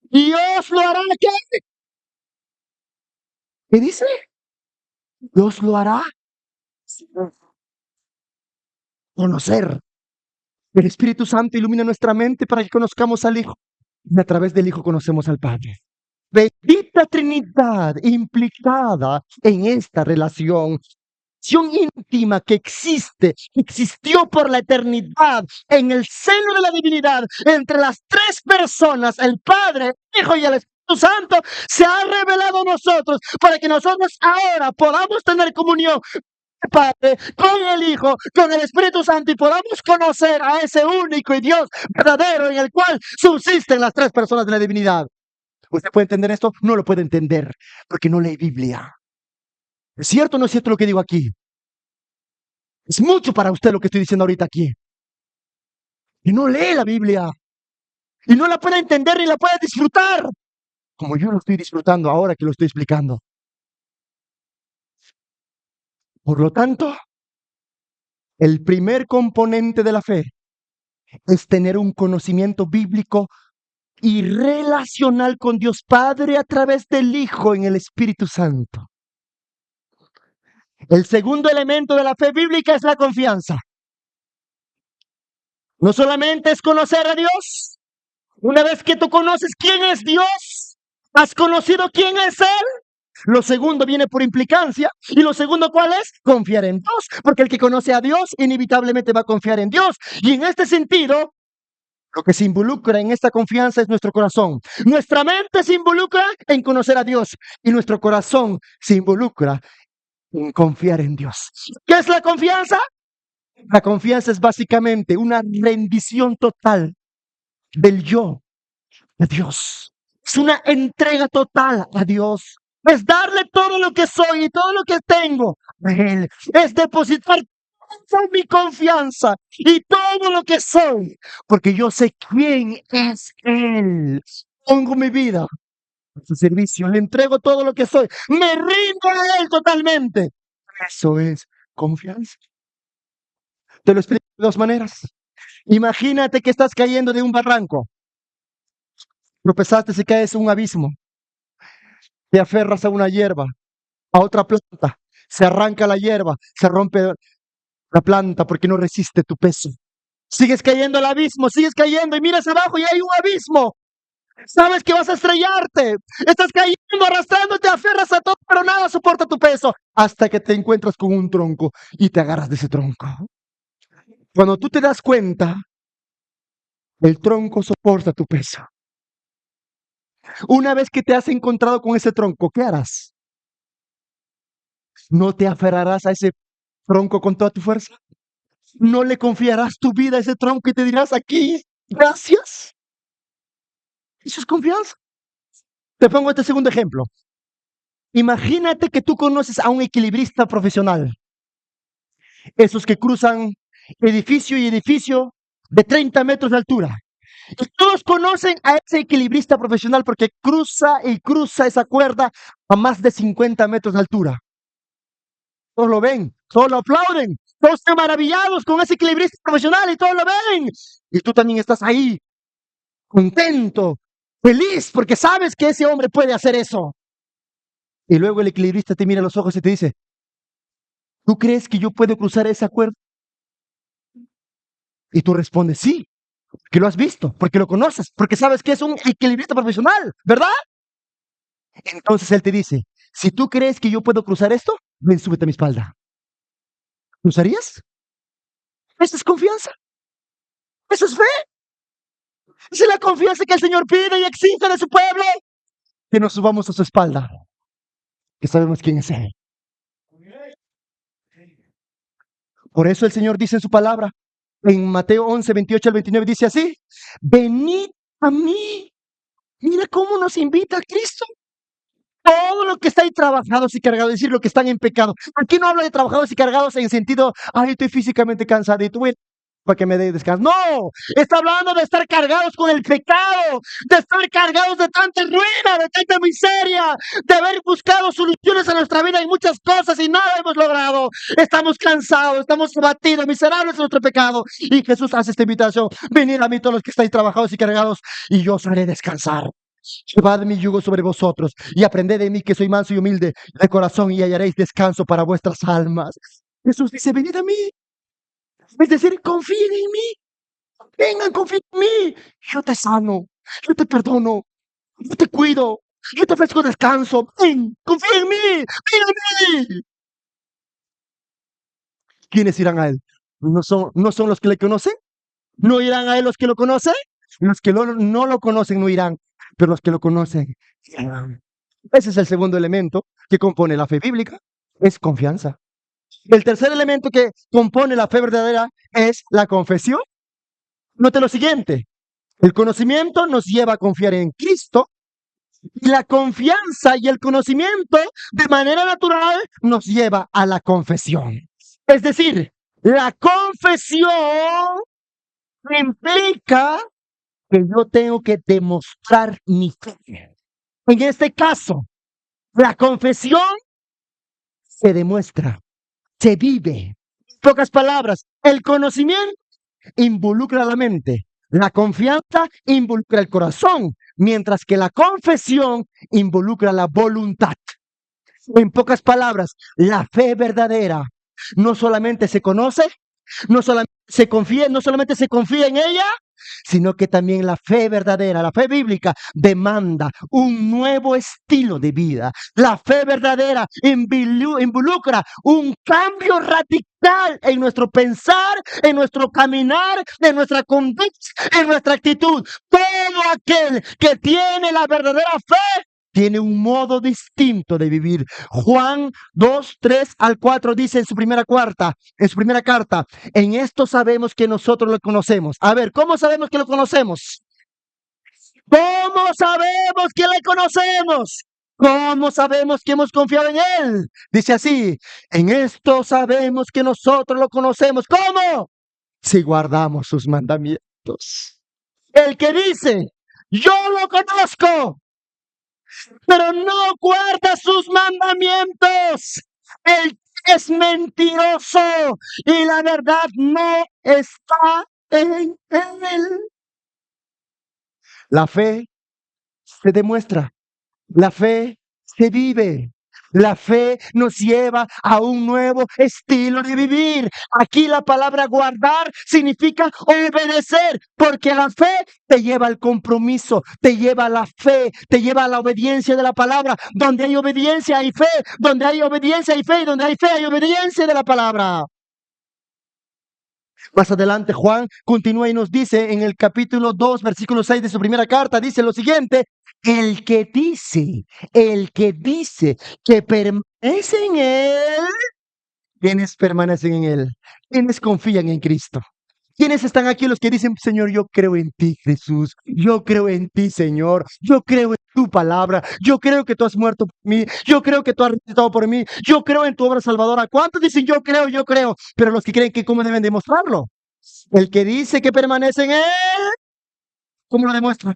Dios lo hará. ¿Qué dice? Dios lo hará conocer. El Espíritu Santo ilumina nuestra mente para que conozcamos al Hijo. Y a través del Hijo conocemos al Padre. Bendita Trinidad implicada en esta relación íntima que existió por la eternidad en el seno de la divinidad entre las tres personas, el Padre, el Hijo y el Espíritu Santo, se ha revelado a nosotros para que nosotros ahora podamos tener comunión con el Padre, con el Hijo, con el Espíritu Santo y podamos conocer a ese único y Dios verdadero en el cual subsisten las tres personas de la divinidad. ¿Usted puede entender esto? No lo puede entender porque no lee Biblia. ¿Es cierto o no es cierto lo que digo aquí? Es mucho para usted lo que estoy diciendo ahorita aquí. Y no lee la Biblia. Y no la puede entender ni la puede disfrutar. Como yo lo estoy disfrutando ahora que lo estoy explicando. Por lo tanto, el primer componente de la fe es tener un conocimiento bíblico y relacional con Dios Padre a través del Hijo en el Espíritu Santo. El segundo elemento de la fe bíblica es la confianza. No solamente es conocer a Dios. Una vez que tú conoces quién es Dios, has conocido quién es Él. Lo segundo viene por implicancia. ¿Y lo segundo cuál es? Confiar en Dios. Porque el que conoce a Dios inevitablemente va a confiar en Dios. Y en este sentido, lo que se involucra en esta confianza es nuestro corazón. Nuestra mente se involucra en conocer a Dios. Y nuestro corazón se involucra en confiar en Dios. ¿Qué es la confianza? La confianza es básicamente una rendición total del yo a Dios. Es una entrega total a Dios. Es darle todo lo que soy y todo lo que tengo a Él. Es depositar toda mi confianza y todo lo que soy, porque yo sé quién es Él. Pongo mi vida a su servicio, le entrego todo lo que soy, me rindo a Él totalmente. Eso es confianza. Te lo explico de dos maneras. Imagínate que estás cayendo de un barranco. Tropezaste, se caes en un abismo. Te aferras a una hierba, a otra planta. Se arranca la hierba, se rompe la planta porque no resiste tu peso. Sigues cayendo al abismo, sigues cayendo y miras abajo y hay un abismo. Sabes que vas a estrellarte. Estás cayendo, arrastrándote, aferras a todo, pero nada soporta tu peso. Hasta que te encuentras con un tronco y te agarras de ese tronco. Cuando tú te das cuenta, el tronco soporta tu peso. Una vez que te has encontrado con ese tronco, ¿qué harás? ¿No te aferrarás a ese tronco con toda tu fuerza? ¿No le confiarás tu vida a ese tronco y te dirás aquí, gracias? Eso es confianza. Te pongo este segundo ejemplo. Imagínate que tú conoces a un equilibrista profesional. Esos que cruzan edificio y edificio de 30 metros de altura. Y todos conocen a ese equilibrista profesional porque cruza y cruza esa cuerda a más de 50 metros de altura. Todos lo ven, todos lo aplauden, todos están maravillados con ese equilibrista profesional y todos lo ven. Y tú también estás ahí, contento, feliz, porque sabes que ese hombre puede hacer eso. Y luego el equilibrista te mira a los ojos y te dice, ¿tú crees que yo puedo cruzar esa cuerda? Y tú respondes, sí, Que lo has visto, porque lo conoces, porque sabes que es un equilibrista profesional, ¿verdad? Entonces él te dice, si tú crees que yo puedo cruzar esto, ven, súbete a mi espalda. ¿Cruzarías? Eso es confianza. Eso es fe. Esa es la confianza que el Señor pide y exige de su pueblo. Que nos subamos a su espalda, que sabemos quién es Él. Por eso el Señor dice en su palabra, en Mateo 11, 28 al 29, dice así, venid a mí. Mira cómo nos invita a Cristo. Todo lo que está ahí trabajados y cargados, es decir, lo que están en pecado. Aquí no habla de trabajados y cargados en sentido, ay, estoy físicamente cansadito, voy para que me dé descanso. No, está hablando de estar cargados con el pecado, de estar cargados de tanta ruina, de tanta miseria, de haber buscado soluciones a nuestra vida en muchas cosas y nada hemos logrado. Estamos cansados, estamos abatidos, miserables en nuestro pecado. Y Jesús hace esta invitación, venid a mí todos los que estáis trabajados y cargados y yo os haré descansar. Llevad mi yugo sobre vosotros y aprended de mí que soy manso y humilde de corazón y hallaréis descanso para vuestras almas. Jesús dice, venid a mí. Es decir, confíen en mí. Vengan, confíen en mí. Yo te sano, yo te perdono, yo te cuido, yo te ofrezco descanso. Ven, confía en mí, ven a mí. ¿Quiénes irán a él? ¿No son los que le conocen? ¿No irán a él los que lo conocen? Los que no lo conocen no irán, pero los que lo conocen irán. Ese es el segundo elemento que compone la fe bíblica, es confianza. El tercer elemento que compone la fe verdadera es la confesión. Note lo siguiente, el conocimiento nos lleva a confiar en Cristo y la confianza y el conocimiento de manera natural nos lleva a la confesión. Es decir, la confesión implica que yo tengo que demostrar mi fe. En este caso, la confesión se demuestra, se vive. En pocas palabras, el conocimiento involucra la mente, la confianza involucra el corazón, mientras que la confesión involucra la voluntad. En pocas palabras, la fe verdadera no solamente se conoce, no solamente se confía en ella, sino que también la fe verdadera, la fe bíblica, demanda un nuevo estilo de vida. La fe verdadera involucra un cambio radical en nuestro pensar, en nuestro caminar, en nuestra conducta, en nuestra actitud. Todo aquel que tiene la verdadera fe tiene un modo distinto de vivir. Juan 2, 3 al 4 dice en su primera carta, en esto sabemos que nosotros lo conocemos. A ver, ¿cómo sabemos que lo conocemos? ¿Cómo sabemos que le conocemos? ¿Cómo sabemos que hemos confiado en Él? Dice así, en esto sabemos que nosotros lo conocemos. ¿Cómo? Si guardamos sus mandamientos. El que dice, yo lo conozco, pero no guarda sus mandamientos. Él es mentiroso y la verdad no está en él. La fe se demuestra, la fe se vive. La fe nos lleva a un nuevo estilo de vivir. Aquí la palabra guardar significa obedecer, porque la fe te lleva al compromiso, te lleva a la fe, te lleva a la obediencia de la palabra. Donde hay obediencia hay fe, donde hay obediencia hay fe, y donde hay fe hay obediencia de la palabra. Más adelante Juan continúa y nos dice en el capítulo 2, versículo 6 de su primera carta, dice lo siguiente, el que dice que permanece en él, ¿quiénes permanecen en él? ¿Quiénes confían en Cristo? ¿Quiénes están aquí los que dicen, Señor, yo creo en ti, Jesús? Yo creo en ti, Señor. Yo creo en tu palabra. Yo creo que tú has muerto por mí. Yo creo que tú has resucitado por mí. Yo creo en tu obra salvadora. ¿Cuántos dicen yo creo, yo creo? Pero los que creen que cómo deben demostrarlo. El que dice que permanece en él, ¿cómo lo demuestra?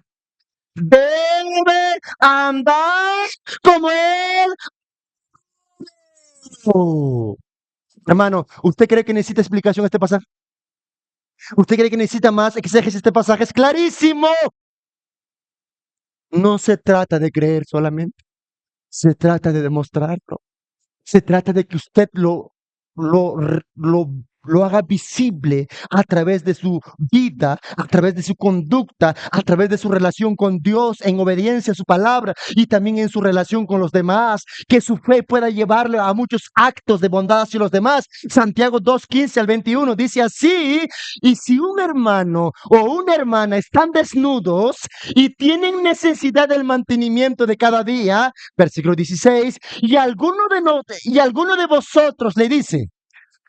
Debe andar como él. Oh. Hermano, ¿usted cree que necesita explicación este pasaje? ¿Usted cree que necesita más exégesis este pasaje? Es clarísimo. No se trata de creer solamente, se trata de demostrarlo. Se trata de que usted lo lo haga visible a través de su vida, a través de su conducta, a través de su relación con Dios, en obediencia a su palabra y también en su relación con los demás, que su fe pueda llevarle a muchos actos de bondad hacia los demás. Santiago 2:15 al 21 dice así: y si un hermano o una hermana están desnudos y tienen necesidad del mantenimiento de cada día, versículo 16, y alguno de vosotros le dice,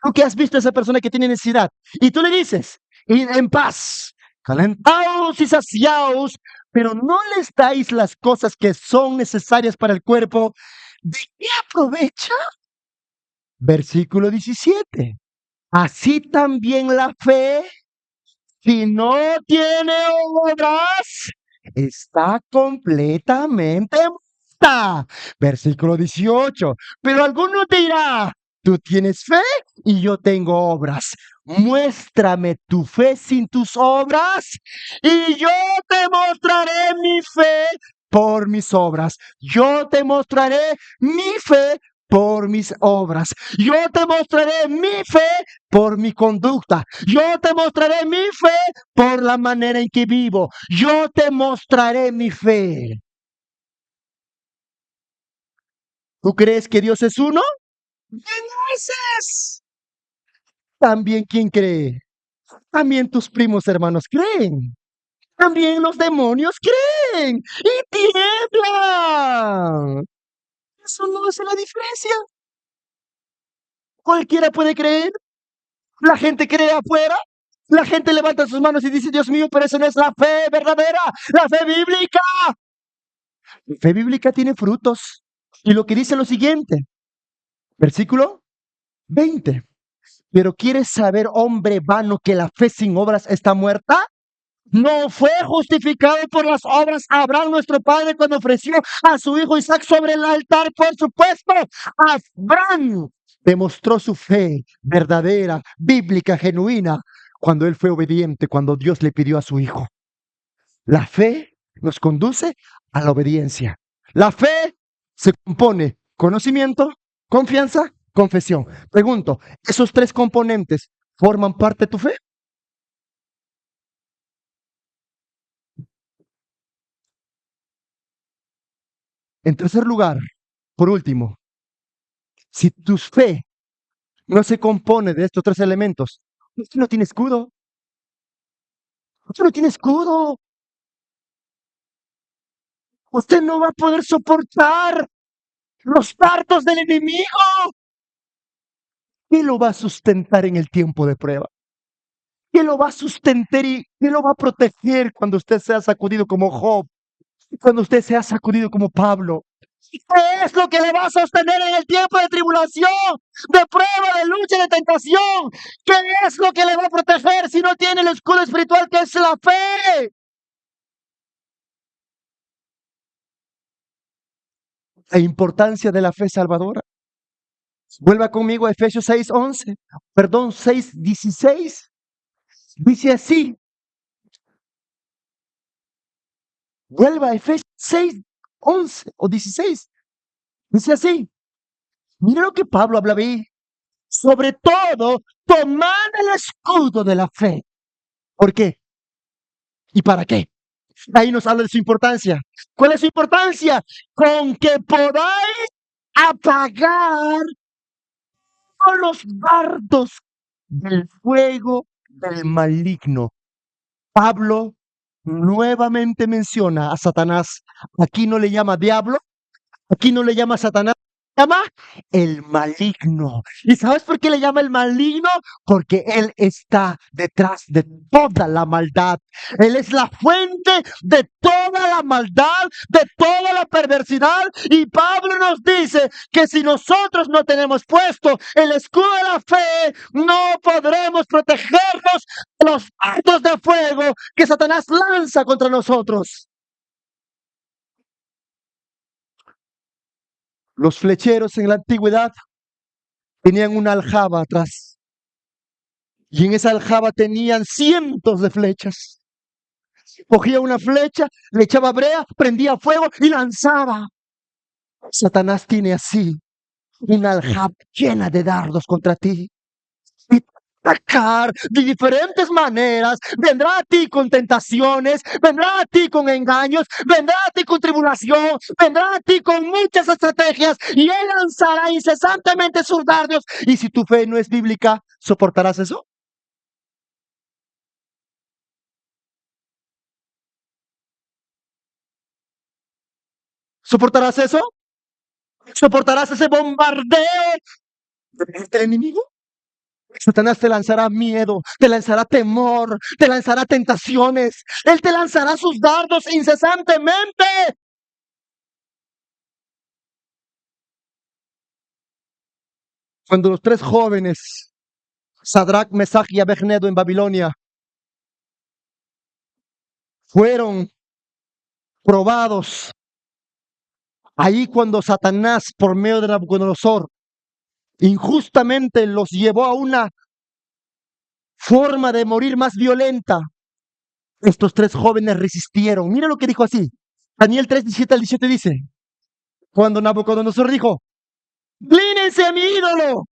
tú que has visto a esa persona que tiene necesidad, y tú le dices, id en paz, calentaos y saciaos, pero no les dais las cosas que son necesarias para el cuerpo, ¿de qué aprovecha? Versículo 17. Así también la fe, si no tiene obras, está completamente muerta. Versículo 18. Pero alguno te dirá, tú tienes fe y yo tengo obras. Muéstrame tu fe sin tus obras y yo te mostraré mi fe por mis obras. Yo te mostraré mi fe por mis obras. Yo te mostraré mi fe por mi conducta. Yo te mostraré mi fe por la manera en que vivo. Yo te mostraré mi fe. ¿Tú crees que Dios es uno? ¿Quién haces? También, ¿quién cree? También tus primos hermanos creen. También los demonios creen y tiemblan. Eso no hace la diferencia. Cualquiera puede creer. La gente cree afuera. La gente levanta sus manos y dice, Dios mío, pero eso no es la fe verdadera, la fe bíblica. La fe bíblica tiene frutos. Y lo que dice lo siguiente, versículo 20. Pero ¿quieres saber, hombre vano, que la fe sin obras está muerta? No fue justificado por las obras Abraham, nuestro padre, cuando ofreció a su hijo Isaac sobre el altar. Por supuesto, Abraham demostró su fe verdadera, bíblica, genuina, cuando él fue obediente, cuando Dios le pidió a su hijo. La fe nos conduce a la obediencia. La fe se compone conocimiento, confianza, confesión. Pregunto, ¿esos tres componentes forman parte de tu fe? En tercer lugar, por último, si tu fe no se compone de estos tres elementos, usted no tiene escudo. Usted no tiene escudo. Usted no va a poder soportar los dardos del enemigo. ¿Qué lo va a sustentar en el tiempo de prueba? ¿Qué lo va a sustentar y qué lo va a proteger cuando usted sea sacudido como Job? Cuando usted sea sacudido como Pablo. ¿Qué es lo que le va a sostener en el tiempo de tribulación, de prueba, de lucha, de tentación? ¿Qué es lo que le va a proteger si no tiene el escudo espiritual que es la fe? La importancia de la fe salvadora. Vuelva conmigo a Efesios 6:11, perdón, 6:16. Dice así. Vuelva a Efesios 6:11 o 16. Dice así. Mira lo que Pablo habla ahí. Sobre todo, tomad el escudo de la fe. ¿Por qué? ¿Y para qué? Ahí nos habla de su importancia. ¿Cuál es su importancia? Con que podáis apagar todos los dardos del fuego del maligno. Pablo nuevamente menciona a Satanás. Aquí no le llama diablo, aquí no le llama Satanás, llama el maligno. ¿Y sabes por qué le llama el maligno? Porque él está detrás de toda la maldad. Él es la fuente de toda la maldad, de toda la perversidad. Y Pablo nos dice que si nosotros no tenemos puesto el escudo de la fe, no podremos protegernos de los actos de fuego que Satanás lanza contra nosotros. Los flecheros en la antigüedad tenían una aljaba atrás y en esa aljaba tenían cientos de flechas. Cogía una flecha, le echaba brea, prendía fuego y lanzaba. Satanás tiene así una aljaba llena de dardos contra ti. Y atacar de diferentes maneras, vendrá a ti con tentaciones, vendrá a ti con engaños, vendrá a ti con tribulación, vendrá a ti con muchas estrategias y él lanzará incesantemente sus dardos. Y si tu fe no es bíblica, ¿soportarás eso? ¿Soportarás eso? ¿Soportarás ese bombardeo del enemigo? Satanás te lanzará miedo, te lanzará temor, te lanzará tentaciones. Él te lanzará sus dardos incesantemente. Cuando los tres jóvenes, Sadrach, Mesach y Abednego en Babilonia, fueron probados, ahí cuando Satanás, por medio de Nabucodonosor, injustamente los llevó a una forma de morir más violenta, estos tres jóvenes resistieron. Mira lo que dijo así. Daniel 3, 17 al 18 dice, cuando Nabucodonosor dijo, inclínense a mi ídolo,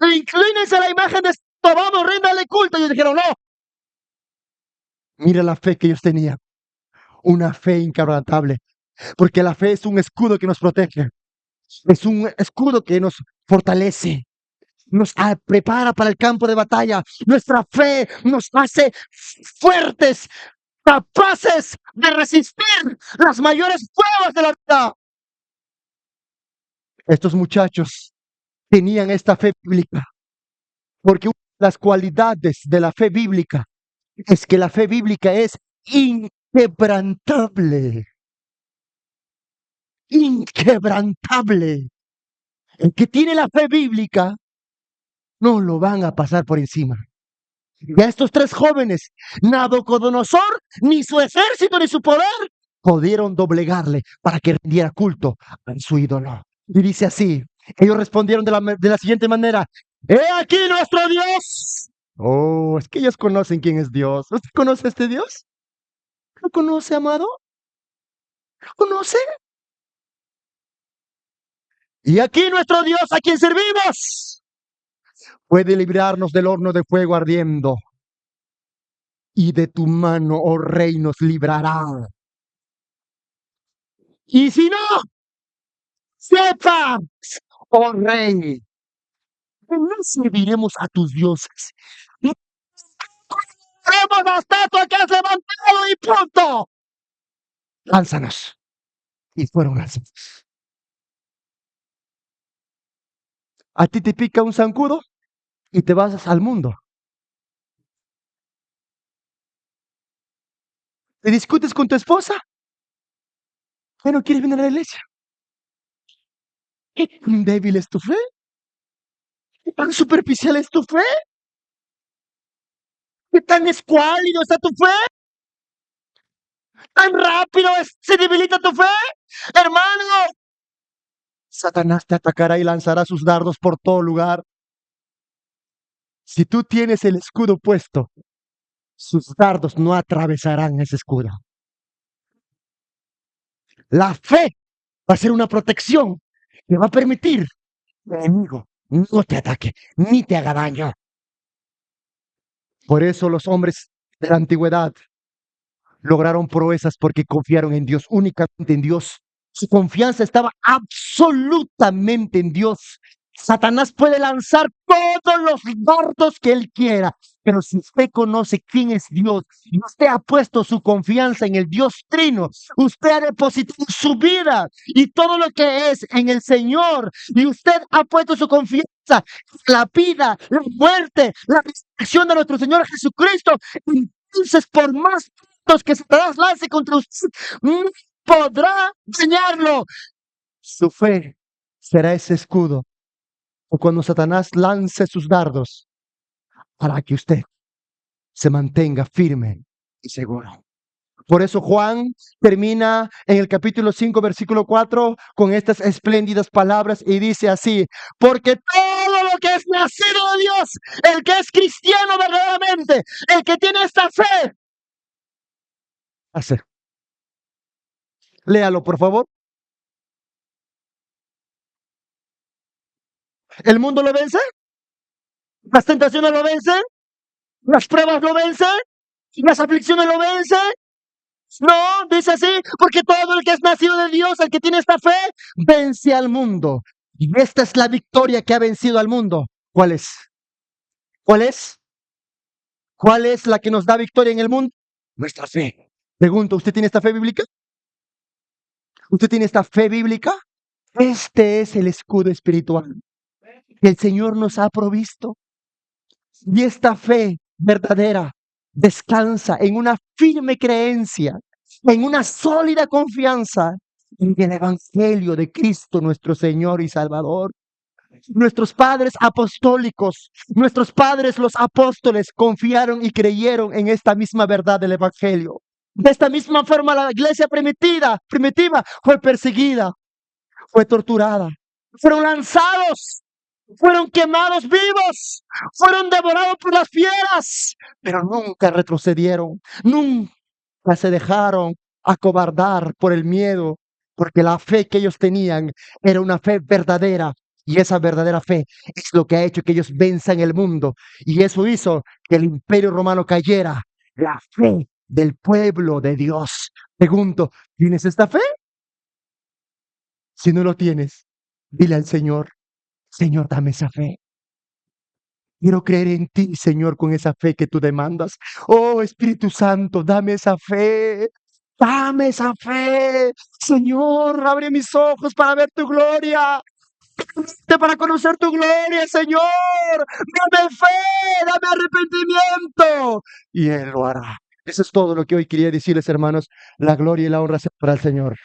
e inclínense a la imagen de Tobado, ríndale culto. Y ellos dijeron, no. Mira la fe que ellos tenían, una fe inquebrantable, porque la fe es un escudo que nos protege, es un escudo que nos fortalece, nos prepara para el campo de batalla. Nuestra fe nos hace fuertes, capaces de resistir las mayores pruebas de la vida. Estos muchachos tenían esta fe bíblica, porque una de las cualidades de la fe bíblica es que la fe bíblica es inquebrantable, inquebrantable. El que tiene la fe bíblica no lo van a pasar por encima. Y a estos tres jóvenes, Nabucodonosor, ni su ejército ni su poder pudieron doblegarle para que rindiera culto a su ídolo. Y dice así, ellos respondieron de la siguiente manera, ¡he aquí nuestro Dios! Oh, es que ellos conocen quién es Dios. ¿Usted conoce a este Dios? ¿Lo conoce, amado? ¿Lo conoce? Y aquí nuestro Dios a quien servimos puede librarnos del horno de fuego ardiendo. Y de tu mano, oh rey, nos librará. Y si no, sepa, oh rey, que no serviremos a tus dioses. No seremos la estatua que has levantado y punto. Lánzanos. Y fueron lanzados. A ti te pica un zancudo y te vas al mundo. Te discutes con tu esposa. Ya no quieres venir a la iglesia. ¿Qué tan débil es tu fe? ¿Qué tan superficial es tu fe? ¿Qué tan escuálido está tu fe? ¿Tan rápido se debilita tu fe? Hermano, Satanás te atacará y lanzará sus dardos por todo lugar. Si tú tienes el escudo puesto, sus dardos no atravesarán ese escudo. La fe va a ser una protección que va a permitir que el enemigo no te ataque ni te haga daño. Por eso los hombres de la antigüedad lograron proezas porque confiaron en Dios, únicamente en Dios. Su confianza estaba absolutamente en Dios. Satanás puede lanzar todos los dardos que él quiera, pero si usted conoce quién es Dios y usted ha puesto su confianza en el Dios Trino, usted ha depositado su vida y todo lo que es en el Señor, y usted ha puesto su confianza en la vida, la muerte, la resurrección de nuestro Señor Jesucristo, entonces por más que Satanás lance contra usted, no podrá dañarlo. Su fe será ese escudo o cuando Satanás lance sus dardos para que usted se mantenga firme y seguro. Por eso Juan termina en el capítulo 5, versículo 4, con estas espléndidas palabras y dice así, porque todo lo que es nacido de Dios, el que es cristiano verdaderamente, el que tiene esta fe, hace. Léalo, por favor. ¿El mundo lo vence? ¿Las tentaciones lo vencen? ¿Las pruebas lo vencen? ¿Las aflicciones lo vencen? No, dice así, porque todo el que es nacido de Dios, el que tiene esta fe, vence al mundo. Y esta es la victoria que ha vencido al mundo. ¿Cuál es? ¿Cuál es? ¿Cuál es la que nos da victoria en el mundo? Nuestra fe. Pregunto, ¿usted tiene esta fe bíblica? ¿Usted tiene esta fe bíblica? Este es el escudo espiritual que el Señor nos ha provisto. Y esta fe verdadera descansa en una firme creencia, en una sólida confianza en el Evangelio de Cristo, nuestro Señor y Salvador. Nuestros padres apostólicos, nuestros padres los apóstoles confiaron y creyeron en esta misma verdad del Evangelio. De esta misma forma la iglesia primitiva fue perseguida, fue torturada, fueron lanzados, fueron quemados vivos, fueron devorados por las fieras, pero nunca retrocedieron, nunca se dejaron acobardar por el miedo, porque la fe que ellos tenían era una fe verdadera. Y esa verdadera fe es lo que ha hecho que ellos venzan el mundo. Y eso hizo que el imperio romano cayera. La fe del pueblo de Dios. Pregunto, ¿tienes esta fe? Si no lo tienes, dile al Señor, Señor, dame esa fe. Quiero creer en ti, Señor, con esa fe que tú demandas. Oh, Espíritu Santo, dame esa fe. Dame esa fe. Señor, abre mis ojos para ver tu gloria. Para conocer tu gloria, Señor. Dame fe, dame arrepentimiento. Y Él lo hará. Eso es todo lo que hoy quería decirles, hermanos. La gloria y la honra sea para el Señor.